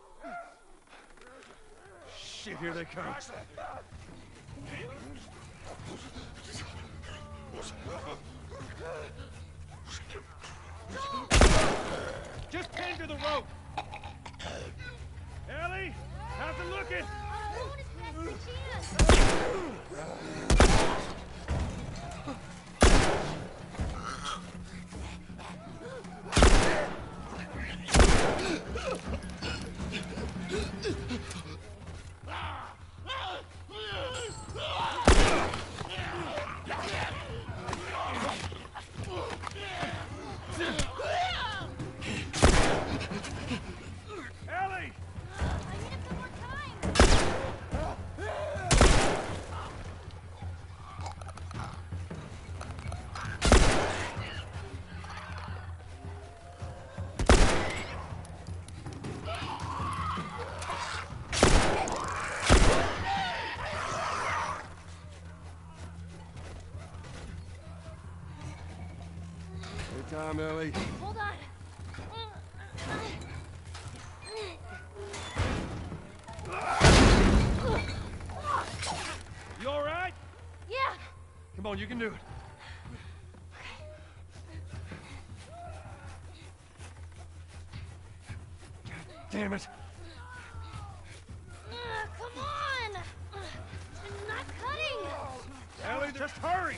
Shit, here they come. Just hang to the rope. Ellie, how's it looking? I'm doing as best as I can. Ellie! I need it some more time. Hey, time, Ellie. Hold on. You all right? Yeah. Come on, you can do it. God damn it. Come on. I'm not cutting. Ellie, just hurry.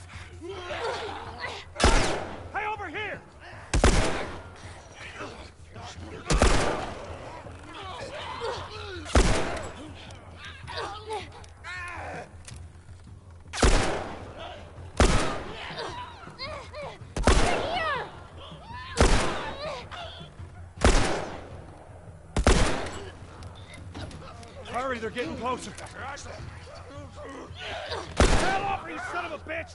Hey, over here! Hurry, they're getting closer. Hell off, you son of a bitch!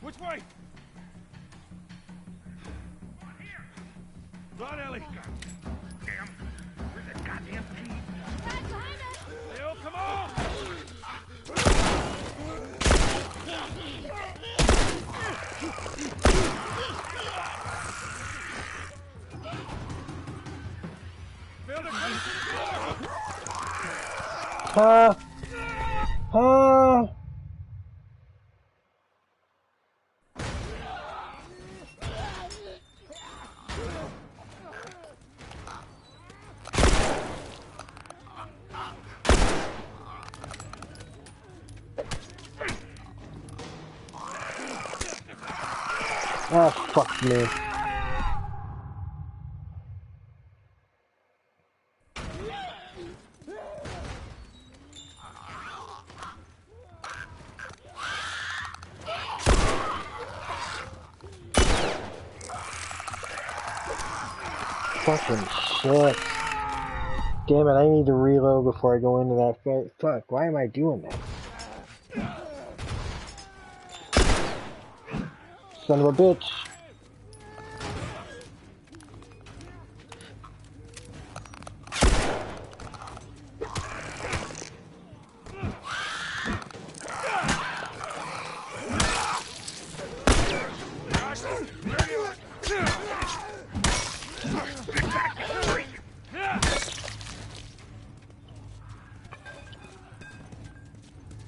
Which way? Run, Ellie. Damn. Where's that goddamn key? Right behind us. Leo, come on! Bill, they're coming through the door! Oh, fuck me. Fucking shit. Damn it, I need to reload before I go into that fight. Fuck, why am I doing that? Son of a bitch.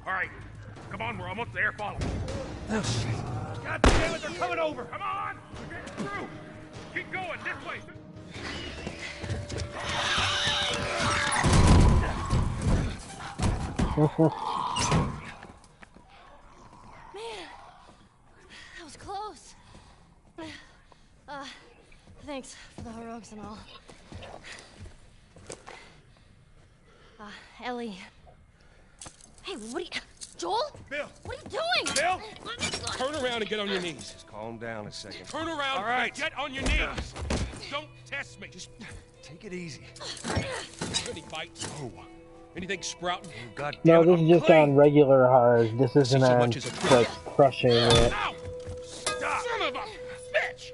Alright, come on, we're almost there. Follow me. Oh, shit. God damn it, they're coming over. Come on! We're getting through. Keep going, this way. Man, that was close. Thanks for the heroics and all. Ellie. Hey, what are you... Joel? Bill! What are you doing? Bill! Turn around and get on your knees. Just calm down a second. Turn around. All right. And get on your knees. Don't test me. Just Take it easy. any fights. Oh. Anything sprouting? Oh, God No, damn it. this is just on regular hard. This isn't so on, much as a like, crushing it. Ow! Stop! Son of a bitch!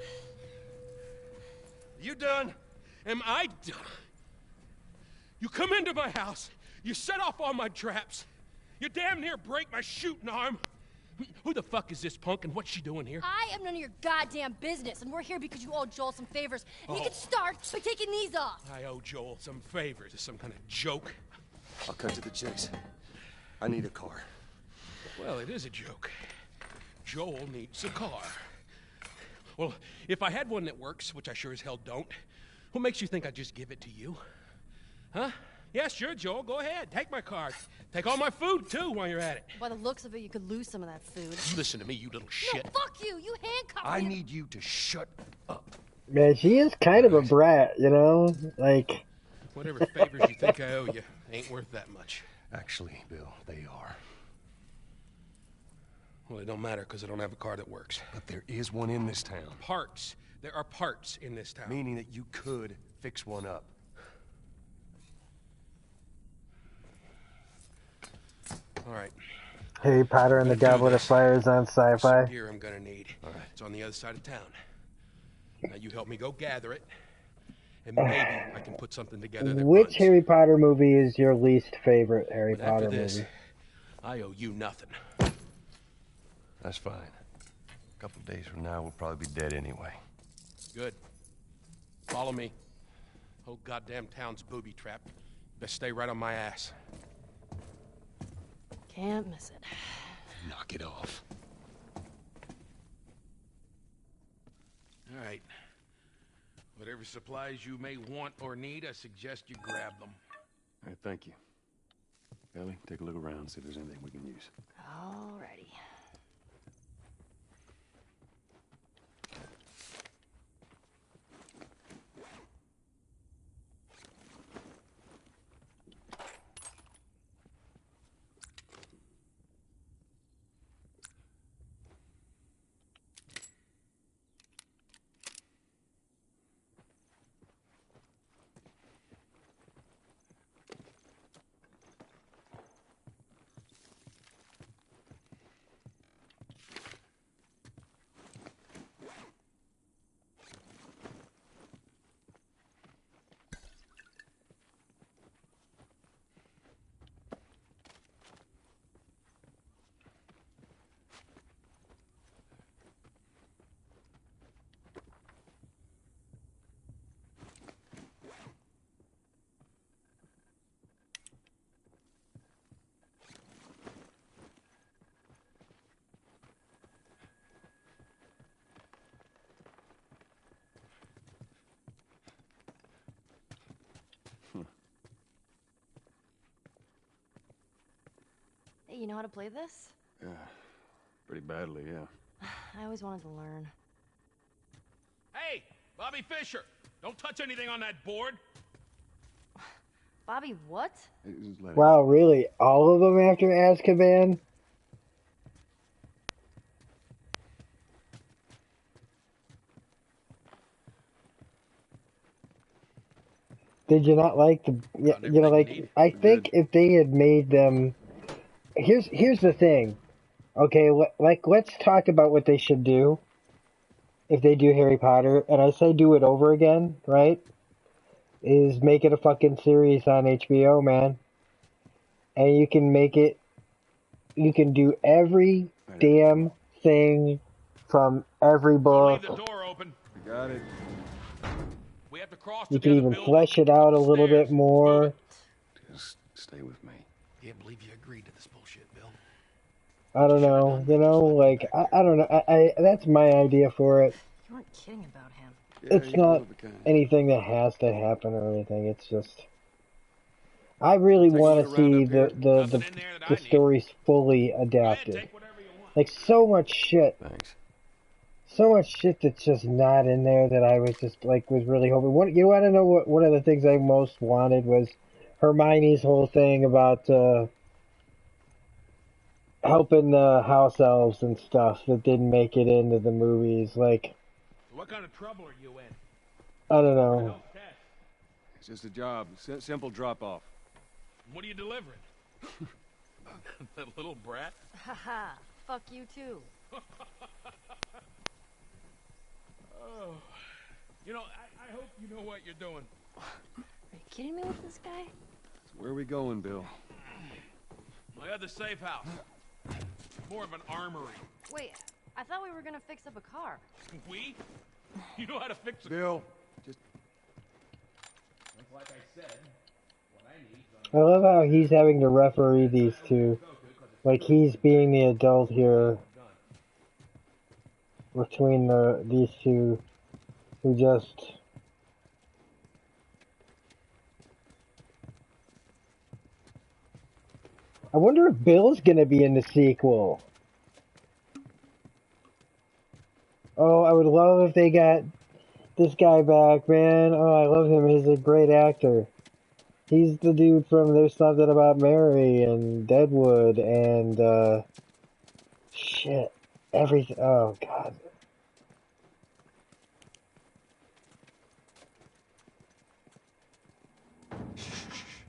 You done? Am I done? You come into my house, you set off all my traps, you damn near break my shooting arm. Who the fuck is this punk and what's she doing here? I am none of your goddamn business, and we're here because you owe Joel some favors. And you can start by taking these off. I owe Joel some favors. Is some kind of joke? I'll cut to the chase. I need a car. Well, it is a joke. Joel needs a car. Well, if I had one that works, which I sure as hell don't, what makes you think I'd just give it to you? Huh? Yeah, sure, Joel, go ahead. Take my car. Take all my food, too, while you're at it. By the looks of it, you could lose some of that food. Listen to me, you little shit. No, fuck you! You handcuffed I me. need you to shut up. Man, she is kind of a brat, you know? Like... Whatever favors you think I owe you ain't worth that much. Actually, Bill, they are. Well, it don't matter, because I don't have a car that works. But there is one in this town. Parts. There are parts in this town. Meaning that you could fix one up. All right. Harry Potter and the Goblet of Fire is on Some Sci-Fi. gear I'm gonna need. All right. It's on the other side of town. Now you help me go gather it, and maybe I can put something together that Which runs. Harry Potter movie is your least favorite Harry But after Potter this, movie? I owe you nothing. That's fine. A couple days from now, we'll probably be dead anyway. Good. Follow me. Whole goddamn town's booby trapped. Best stay right on my ass. Can't miss it. Knock it off. All right. Whatever supplies you may want or need, I suggest you grab them. All right, thank you. Ellie, take a look around, see if there's anything we can use. Alrighty. Hey, you know how to play this? Yeah, pretty badly, yeah. I always wanted to learn. Hey, Bobby Fischer! Don't touch anything on that board. Bobby, what? Wow, really? All of them after Azkaban? Did you not like the? Yeah, Found you know, everything you like need? I We're think good. if they had made them, here's the thing. Okay, like let's talk about what they should do if they do Harry Potter, and I say do it over again, right? Is make it a fucking series on HBO, man, and you can make it. You can do every Right, Evan, come damn on. thing from every Don't leave book. the door open. We got it. We have to cross You can together, even Bill. flesh it Up out the a little stairs. bit Move more. it. Just stay with me. Can't believe you agreed to this bullshit, Bill. I don't You should have know, done you that. Just know, left me like back there. I don't know. I that's my idea for it. You weren't kidding about him. Yeah, It's he's one not of a kind. anything that has to happen or anything. It's just I really Take a want look to around see up here. Nothing in there that the I need. stories fully Go ahead, adapted. take whatever you want. Like so much shit that's just not in there that I was just like was really hoping. You want to know what one of the things I most wanted was Hermione's whole thing about helping the house elves and stuff that didn't make it into the movies. Like What kind of trouble are you in? I don't know. Help Tess. It's just a job. Simple drop-off. What are you delivering? That little brat? Haha, fuck you too. Oh. You know, I hope you know what you're doing. Are you kidding me with this guy? So where are we going, Bill? My other safe house. More of an armory. Wait, I thought we were gonna fix up a car. We? You know how to fix a Bill, just... Like I said, what I need. I love how he's having to referee these two. Like he's being the adult here between these two who just I wonder if Bill's gonna be in the sequel. Oh, I would love if they got this guy back, man. Oh, I love him. He's a great actor. He's the dude from There's Something About Mary and Deadwood and shit. Everything. Oh god.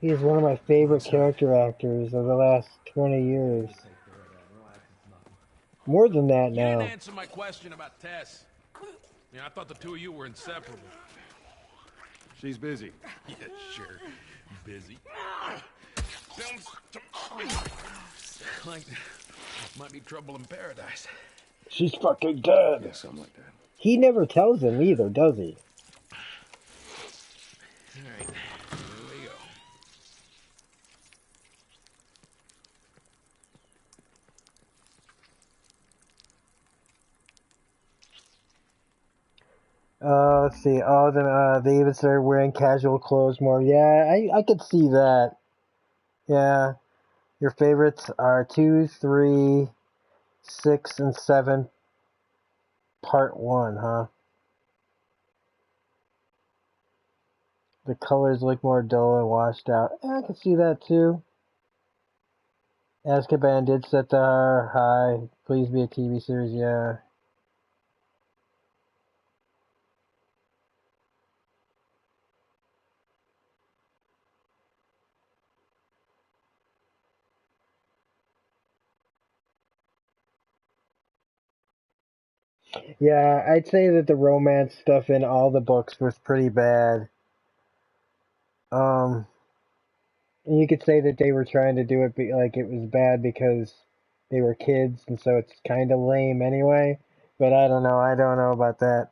He is one of my favorite character actors of the last 20 years. More than that You didn't now. answer my question about Tess. Yeah, I thought the two of you were inseparable. She's busy. Yeah, sure. Busy. Sounds like might be trouble in paradise. She's fucking dead. Yeah, something like that. He never tells him either, does he? All right, here we go. Let's see. Oh, then they even started wearing casual clothes more. Yeah, I could see that. Yeah. Your favorites are 2, 3, 6, and 7, part 1, huh? The colors look more dull and washed out. Yeah, I can see that too. Azkaban did set the bar high. Please be a TV series, yeah. Yeah, I'd say that the romance stuff in all the books was pretty bad. Um, and you could say that they were trying to do it like it was bad because they were kids, and so it's kind of lame anyway. But I don't know. I don't know about that.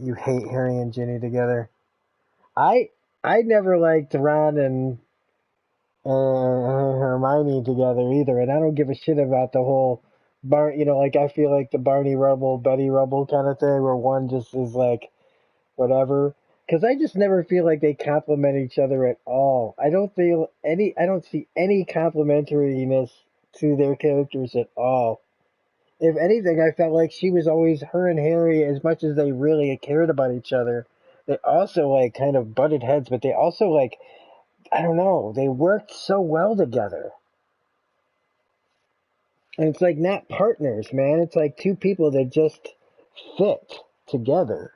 You hate Harry and Ginny together. I I never liked Ron and Hermione together either, and I don't give a shit about the whole like I feel like the Barney Rubble, Betty Rubble kind of thing, where one just is like whatever. Because I just never feel like they complement each other at all. I don't see any complementariness to their characters at all. If anything, I felt like she was always her and Harry, as much as they really cared about each other. They also like kind of butted heads, but they also like I don't know, they worked so well together. And it's like not partners, man. It's like two people that just fit together.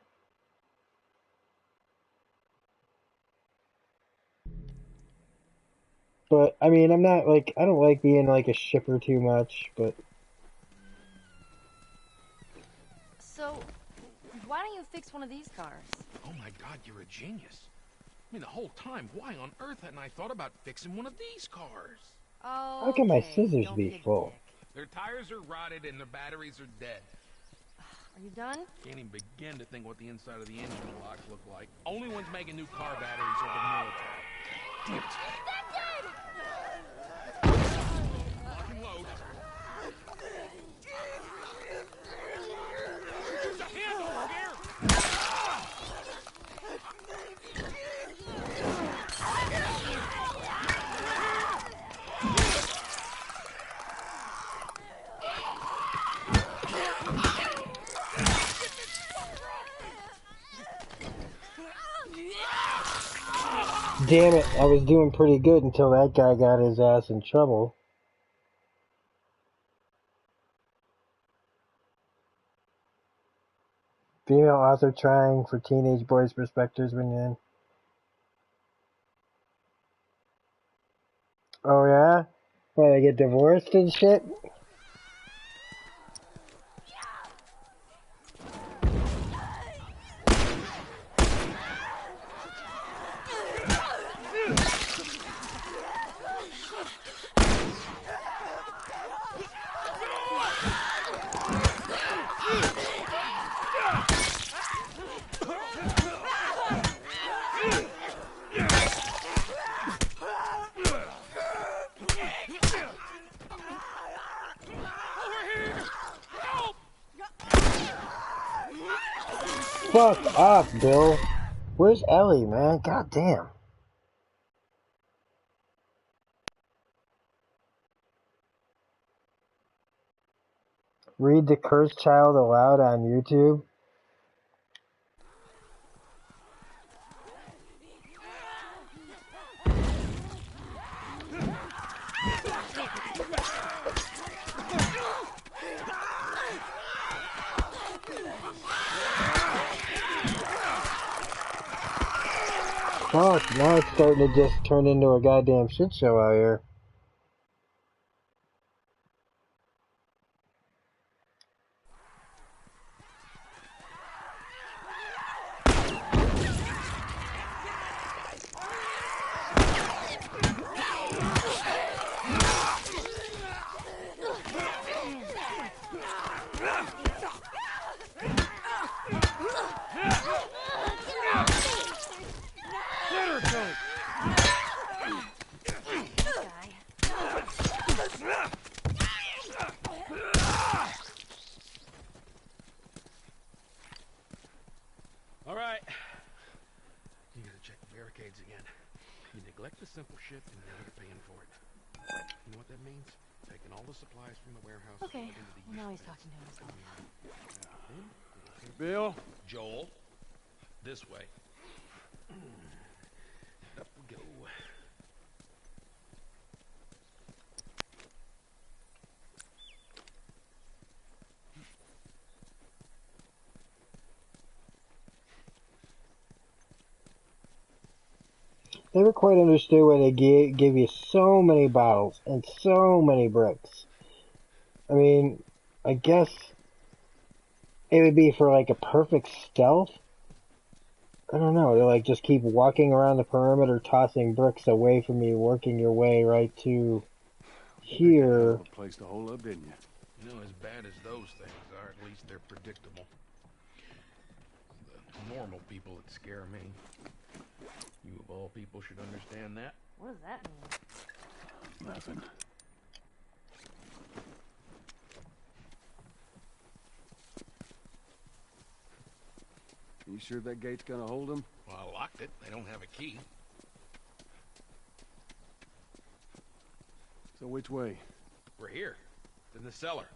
But I mean, I'm not like I don't like being like a shipper too much. But So, why don't you fix one of these cars? Oh my God, you're a genius. I mean, the whole time, why on earth hadn't I thought about fixing one of these cars? how can my Okay, scissors don't be be a full? dick. Their tires are rotted and their batteries are dead. Are you done? Can't even begin to think what the inside of the engine blocks look like. Only ones making new car batteries are the military. Damn it. Lock and load. There's a handle here! Damn it! I was doing pretty good until that guy got his ass in trouble. Female author trying for teenage boys' perspectives when in. Oh yeah? Why, they get divorced and shit? Fuck off, Bill. Where's Ellie, man? God damn. Read The Cursed Child aloud on YouTube. Fuck, now it's starting to just turn into a goddamn shit show out here. All right. You gotta check the barricades again. You neglect the simple shit and now you're paying for it. You know what that means? Taking all the supplies from the warehouse. Okay, and into the well, now use he's talking to himself. Bill? Joel, this way. Up we go. Never quite understood why they give you so many bottles and so many bricks. I mean, I guess it would be for like a perfect stealth. I don't know. They like just keep walking around the perimeter, tossing bricks away from you, working your way right to here. A place to hold up, didn't you? You know, as bad as those things are, at least they're predictable. The normal people that scare me. You of all people should understand that. What does that mean? Nothing. You sure that gate's gonna hold them? Well, I locked it. They don't have a key. So which way? We're here. In the cellar.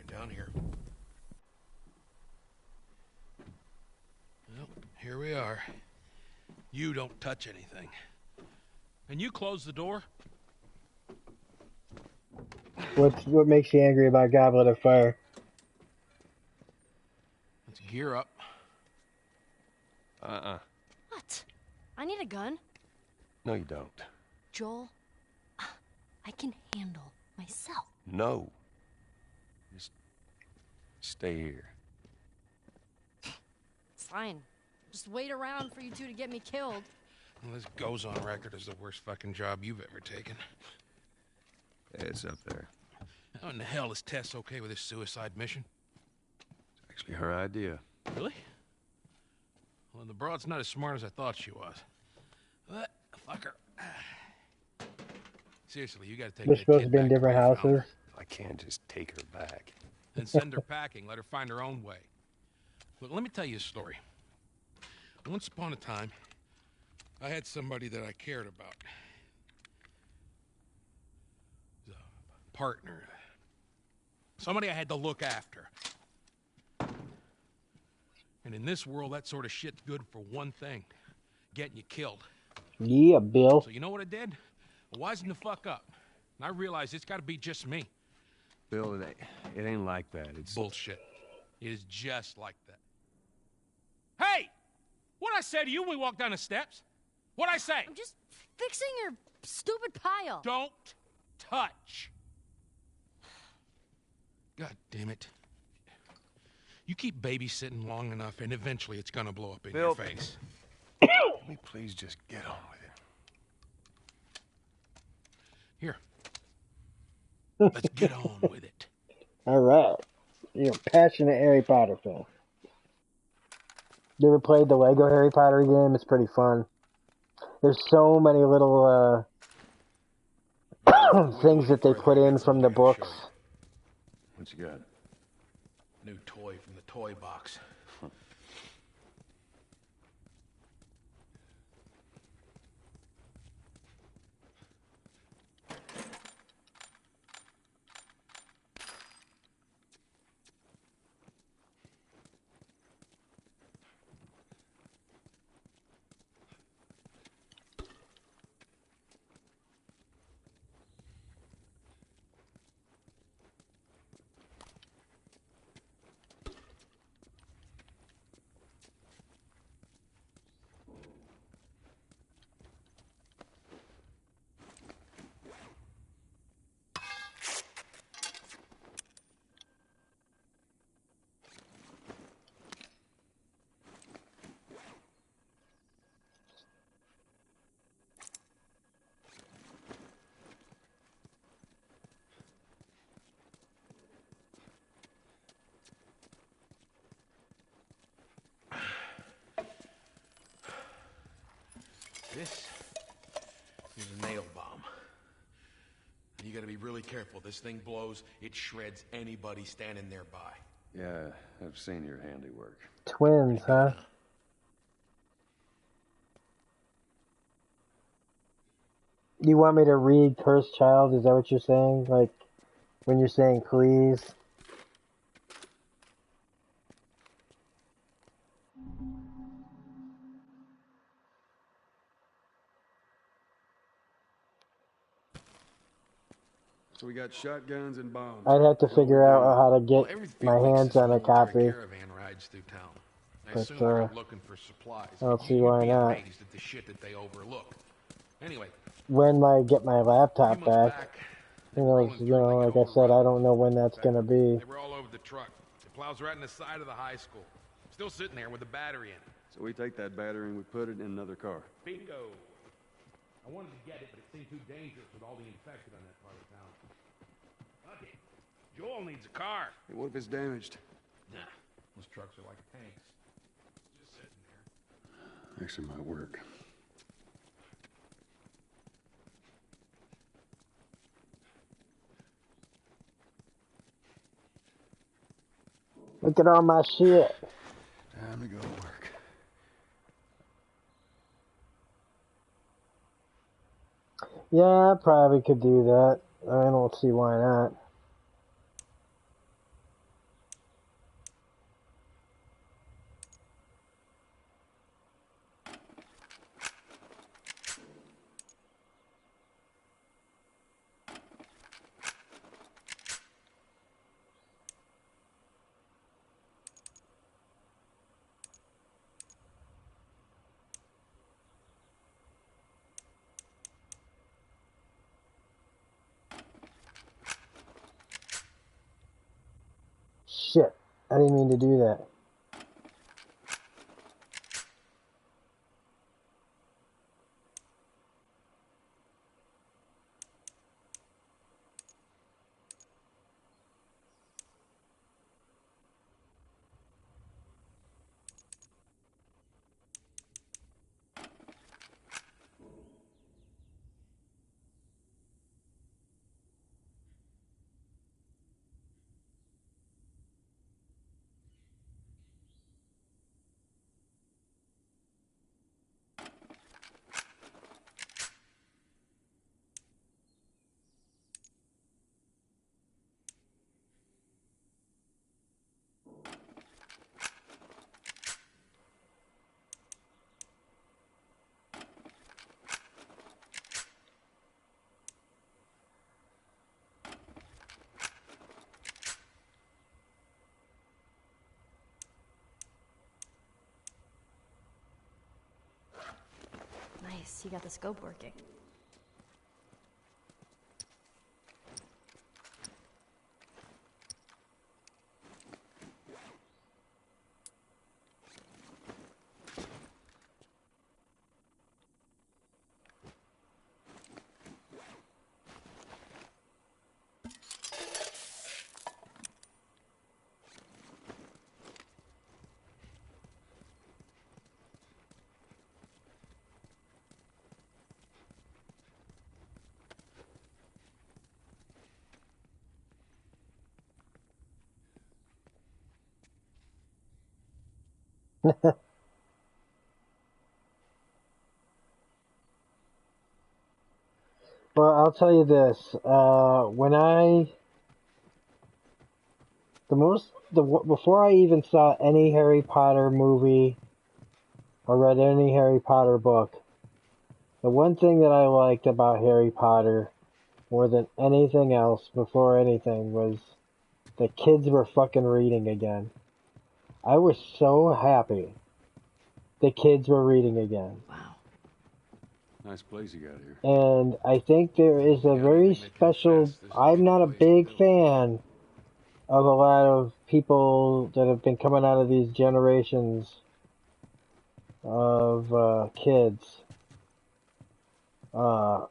Down here. You don't touch anything. And you close the door? What makes you angry about Goblet of Fire? Let's gear up. What? I need a gun. No, you don't. Joel, I can handle myself. No. Just stay here. It's fine. Just wait around for you two to get me killed. Well, this goes on record as the worst fucking job you've ever taken. It's up there. How in the hell is Tess okay with this suicide mission? It's actually her idea. Really? Well, the broad's not as smart as I thought she was. What? Fuck her. Seriously, you gotta take We're that supposed kid to be in back to different where you found houses. her. I can't just take her back. Then send her packing. Let her find her own way. Look, let me tell you a story. Once upon a time, I had somebody that I cared about. A partner. Somebody I had to look after. And in this world, that sort of shit's good for one thing. Getting you killed. Yeah, Bill. So you know what I did? I wisened the fuck up. And I realized it's gotta be just me. Bill, it ain't like that. It's Bullshit. It is just like that. Hey! What'd I say to you when we walked down the steps? What'd I say? I'm just fixing your stupid pile. Don't touch. God damn it. You keep babysitting long enough, and eventually it's gonna blow up in your Bill. face. Let me please just get on with it. Here. Let's get on with it. All right. You're a passionate Harry Potter fan. You ever played the Lego Harry Potter game? It's pretty fun. There's so many little things that they put in from the books. What you got? New toy from the toy box. This is a nail bomb. You gotta be really careful. This thing blows, it shreds anybody standing nearby. Yeah, I've seen your handiwork. Twins, huh? You want me to read Cursed Child? Is that what you're saying? Like, when you're saying please? So we got shotguns and bombs. I'd have to figure out how to Well, get every few my weeks, hands this on a military copy. caravan rides through town. I But, assume they're out looking for supplies. I don't see You'd why be not. amazed at the shit that they overlook. Anyway, When I get my a laptop few months back, back, they were rolling through like like an I old said, I rug. don't know when that's gonna be. They were all over the truck. The plows right in the side of the high school. Still sitting there with a battery in it. So we take that battery and we put it in another car. Bingo. I wanted to get it, but it seemed too dangerous with all the infected on that part of town. Fuck it. Joel needs a car. Hey, what if it's damaged? Nah, those trucks are like tanks. Just sitting there. Actually, might work. Look at all my shit. Time to go to work. Yeah, I probably could do that. I don't see why not. shit. I didn't mean to do that. Nice, you got the scope working. Well, I'll tell you this. Before I even saw any Harry Potter movie or read any Harry Potter book, the one thing that I liked about Harry Potter more than anything else before anything was the kids were fucking reading again. I was so happy the kids were reading again. Wow. Nice place you got here. And I think there is a very special... I'm not a big fan of a lot of people that have been coming out of these generations of kids. But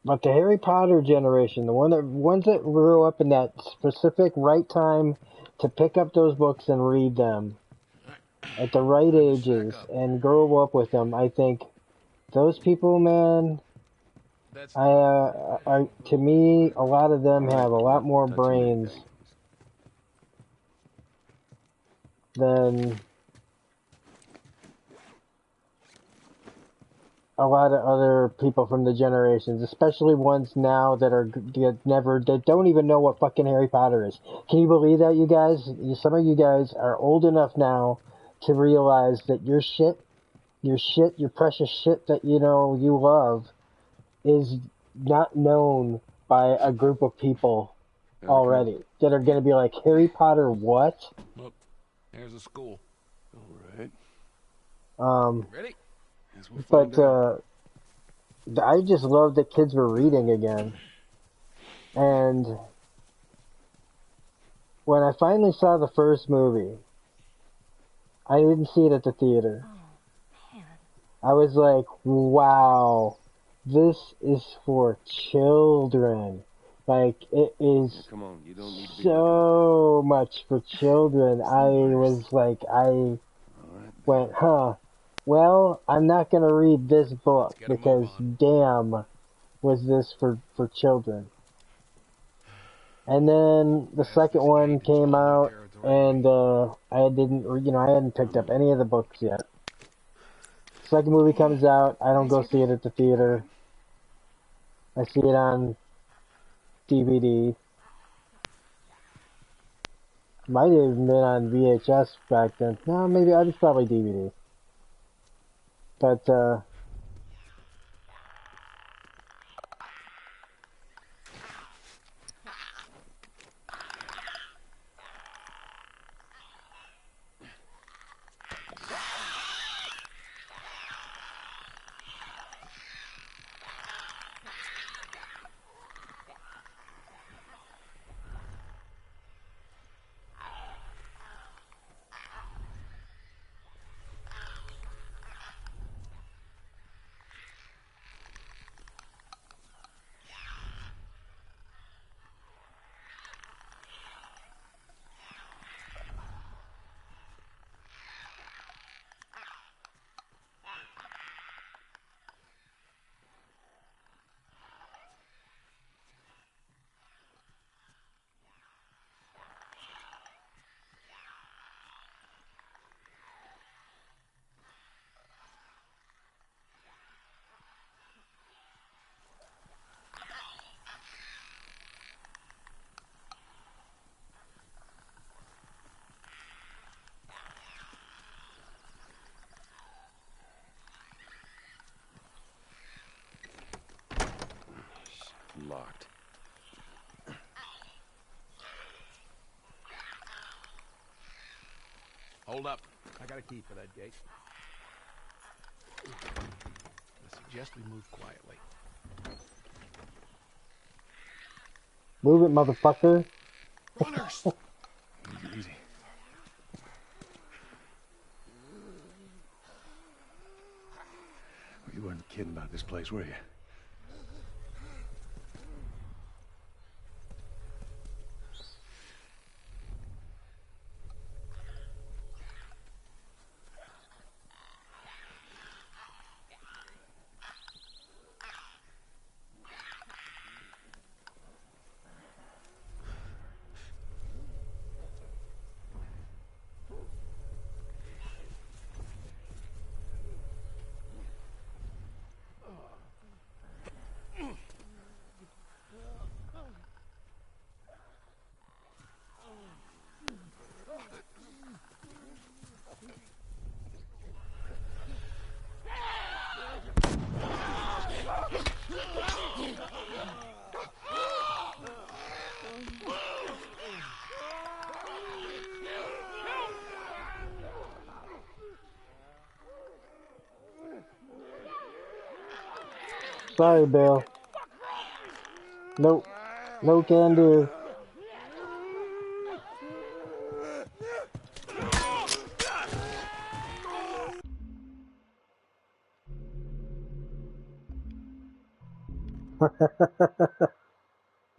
the Harry Potter generation, the ones that grew up in that specific right time to pick up those books and read them at the right ages and grow up with them, I think those people, man, to me, a lot of them have a lot more brains than a lot of other people from the generations, especially ones now that don't even know what fucking Harry Potter is. Can you believe that, you guys? Some of you guys are old enough now to realize that your precious shit that you love is not known by a group of people already that are going to be like, Harry Potter what? Look, there's a school. All right. Ready? But I just love that kids were reading again. And when I finally saw the first movie, I didn't see it at the theater. Oh, man. I was like, wow, this is for children. Like, it is Come on, you don't need to be so much for children. I was like, I went, huh. Well, I'm not going to read this book because damn, was this for children. And then the second one came out and I hadn't picked up any of the books yet. Second movie comes out, I don't go see it at the theater. I see it on DVD. Might have even been on VHS back then. No, maybe I was probably DVD. But locked. Hold up. I got a key for that gate. I suggest we move quietly. Move it, motherfucker. Runners! Easy, easy. Well, you weren't kidding about this place, were you? Sorry, Bill. Nope. No can do.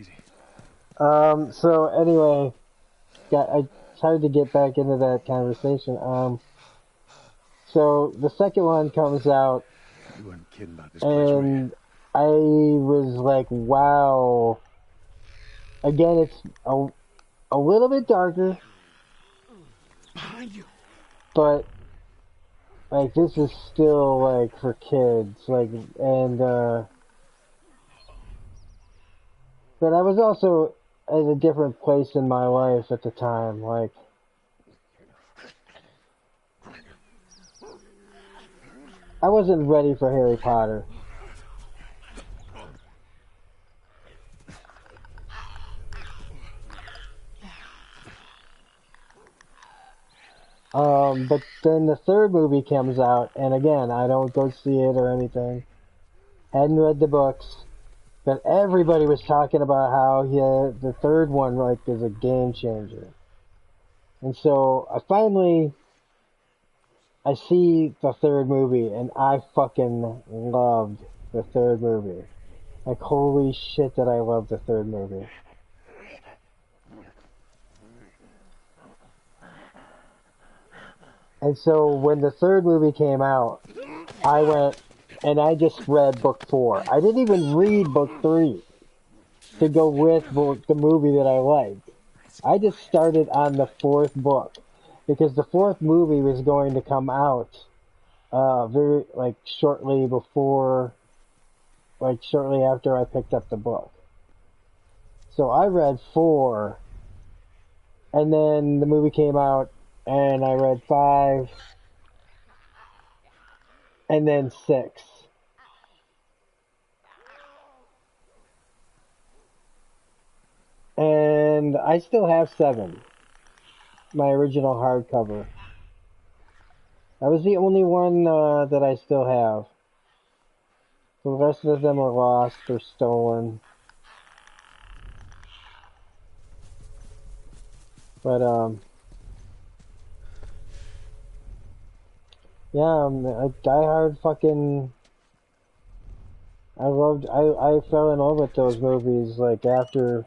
Easy. So anyway, I tried to get back into that conversation. So the second one comes out, You weren't kidding about this place, were you? and I was like, wow. Again, it's a little bit darker, Behind you. but like this is still like for kids, like, and but I was also at a different place in my life at the time, like. I wasn't ready for Harry Potter. But then the third movie comes out, and again, I don't go see it or anything. Hadn't read the books, but everybody was talking about how the third one, like, is a game changer. And so I see the third movie, and I fucking loved the third movie. Like, holy shit that I love the third movie. And so when the third movie came out, I went and I just read book 4. I didn't even read book 3 to go with the movie that I liked. I just started on the 4th book because the 4th movie was going to come out very like shortly after I picked up the book. So I read 4, and then the movie came out, and I read 5, and then 6. And I still have 7, my original hardcover. That was the only one that I still have. The rest of them are lost or stolen. But yeah, a diehard fucking. I fell in love with those movies like after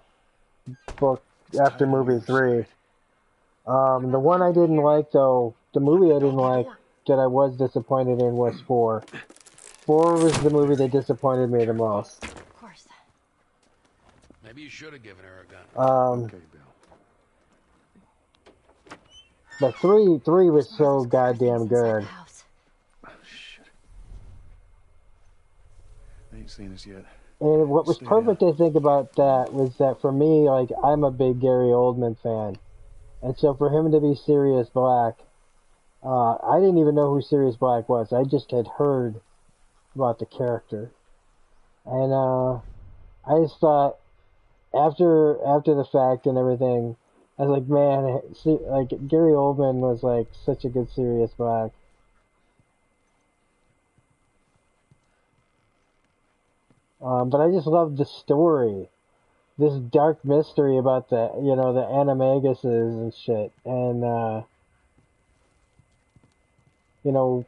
movie 3. The one I didn't like though, the movie I didn't like that I was disappointed in was 4. 4 was the movie that disappointed me the most. Of course. Maybe you should have given her a gun. Okay, Bill. But 3 was so goddamn good. Oh, shit. They ain't seen us yet. And what was perfect, I think, about that was that for me, like, I'm a big Gary Oldman fan. And so for him to be Sirius Black, I didn't even know who Sirius Black was. I just had heard about the character. And I just thought after the fact and everything, I was like, man, see, like Gary Oldman was like such a good Sirius Black. But I just loved the story, this dark mystery about the the animaguses and shit, and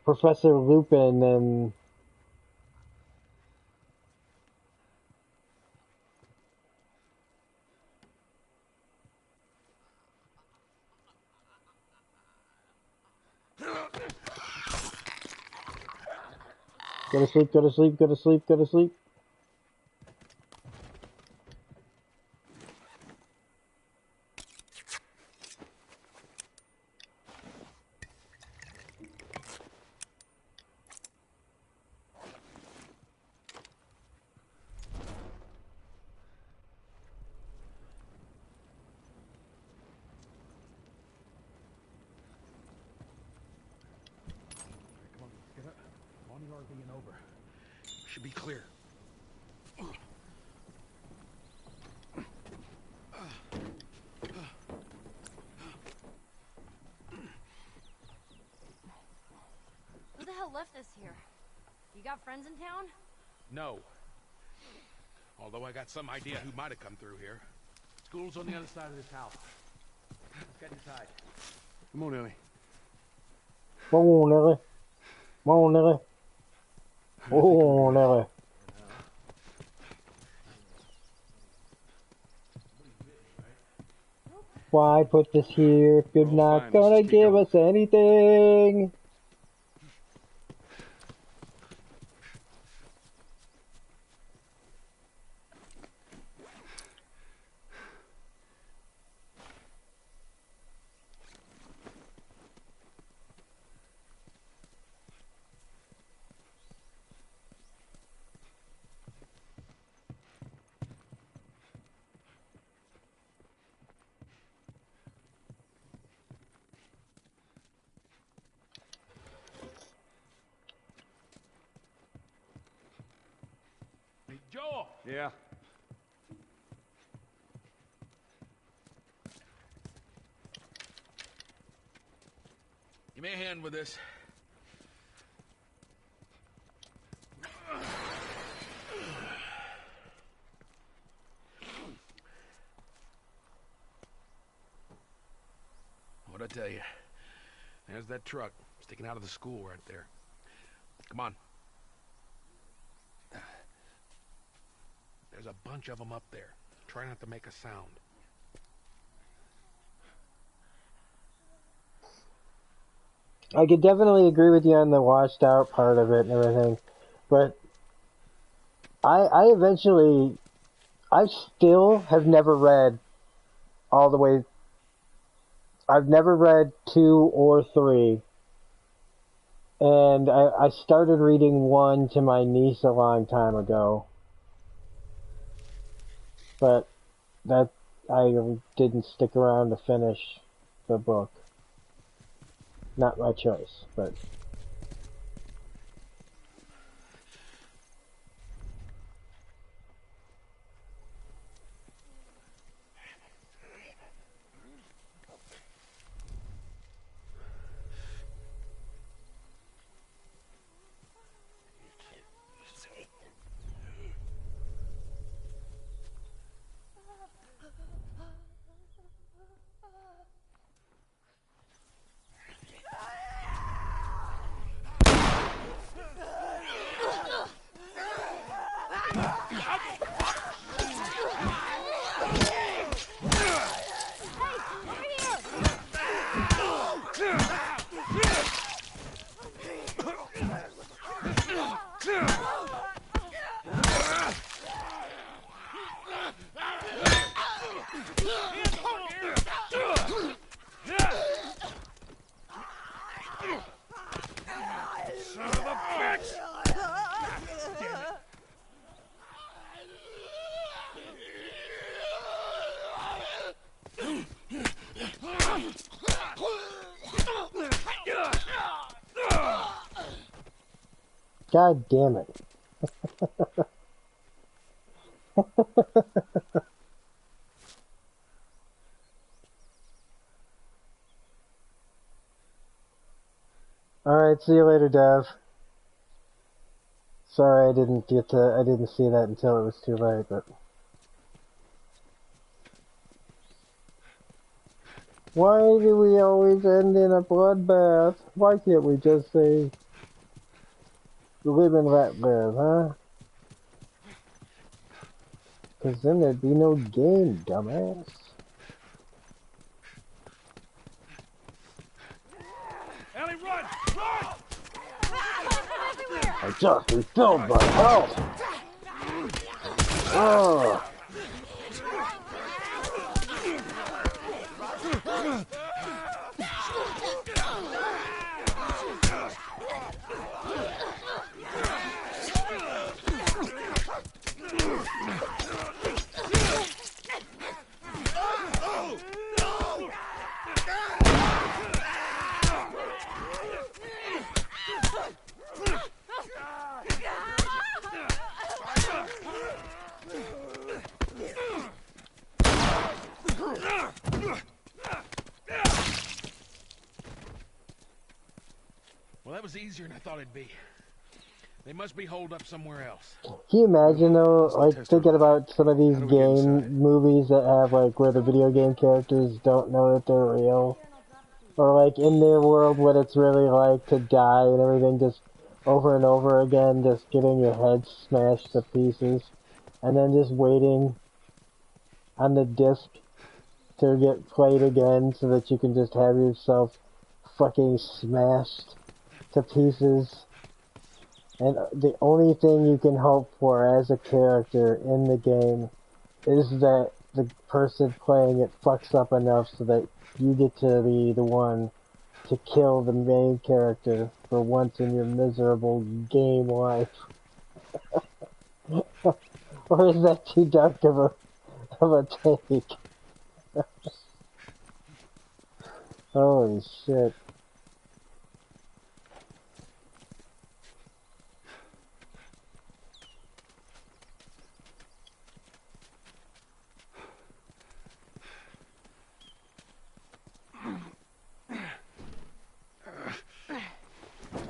Professor Lupin and. Go to sleep, go to sleep, go to sleep, go to sleep. Come on, get up. Morning hour being over. Should be clear. Who the hell left this here? You got friends in town? No. Although I got some idea who might have come through here. School's on the other side of this house. Let's get inside. Come on, Ellie. Come on, Nelly. Come on, Nelly. Oh, Nelly. Why put this here if you're All not fine, let's gonna just keep give going. us anything? Hey, Joel! Yeah. Give me a hand with this. What'd I tell you? There's that truck sticking out of the school right there. Come on. There's a bunch of them up there. Try not to make a sound. I could definitely agree with you on the washed out part of it and everything, but I still have never read all the way. I've never read 2 or 3, and I started reading 1 to my niece a long time ago, but that I didn't stick around to finish the book. Not my choice, but. God damn it. Alright, see you later, Dev. Sorry I didn't see that until it was too late, but... Why do we always end in a bloodbath? Why can't we just say, live and let live, huh? Because then there'd be no game, dumbass. Ellie, run! Run! I just refilled my health! Oh. Well, that was easier than I thought it'd be. They must be holed up somewhere else. Can you imagine though, like thinking about some of these movies that have like where the video game characters don't know that they're real? Or like in their world what it's really like to die and everything, just over and over again, just getting your head smashed to pieces. And then just waiting on the disc to get played again so that you can just have yourself fucking smashed to pieces. And the only thing you can hope for as a character in the game is that the person playing it fucks up enough so that you get to be the one to kill the main character for once in your miserable game life. Or is that too dark of a take? Holy shit.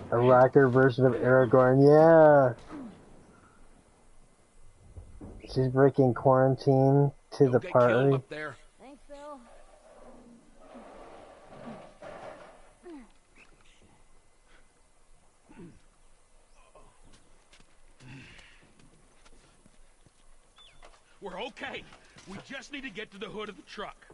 A rocker version of Aragorn, yeah. She's breaking quarantine to the party. Up there. Thanks, Bill. We're okay. We just need to get to the hood of the truck.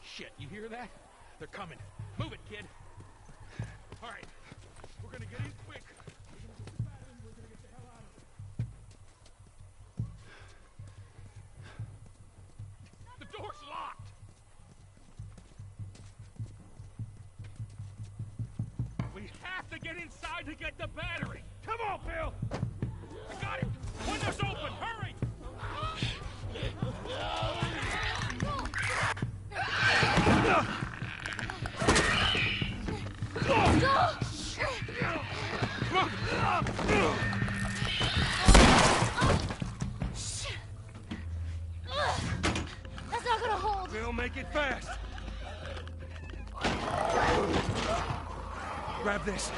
Shit, you hear that? They're coming. Move it, kid. All right, we're gonna get in quick. We're gonna get the hell out of here. The door's locked. We have to get inside to get the battery. Come on, Bill. I got it. Window's open. Hurry. That's not gonna hold. Bill, make it fast. Grab this.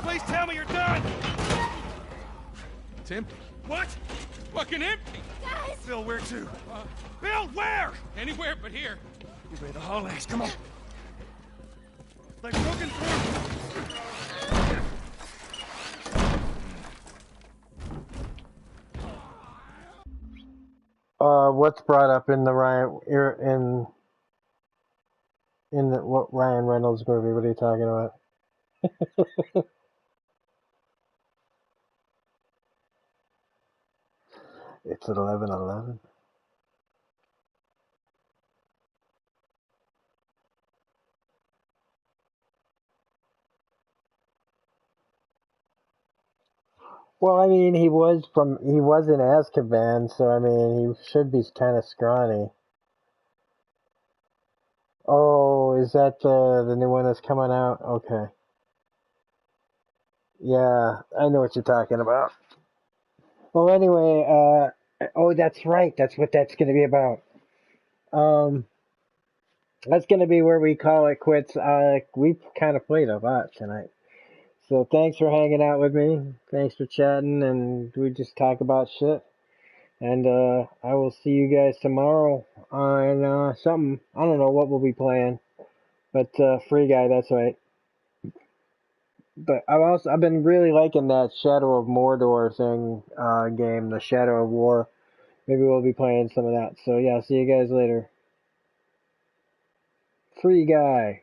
Please tell me you're done. It's empty. What? Fucking empty. Guys! Bill, where to? Bill, where? Anywhere but here. You better the hallways. Come on. They've broken through. What's brought up in the what Ryan Reynolds movie? What are you talking about? It's at 11:11. Well, I mean, he was in Azkaban, so I mean, he should be kind of scrawny. Oh, Oh, is that the new one that's coming out? Okay. Yeah, I know what you're talking about. Well, anyway, oh, that's right. That's what that's going to be about. That's going to be where we call it quits. We kind of played a lot tonight. So thanks for hanging out with me. Thanks for chatting, and we just talk about shit. And I will see you guys tomorrow on something. I don't know what we'll be playing, but Free Guy, that's right. But I've been really liking that Shadow of Mordor game, the Shadow of War. Maybe we'll be playing some of that. So yeah, see you guys later. Free Guy.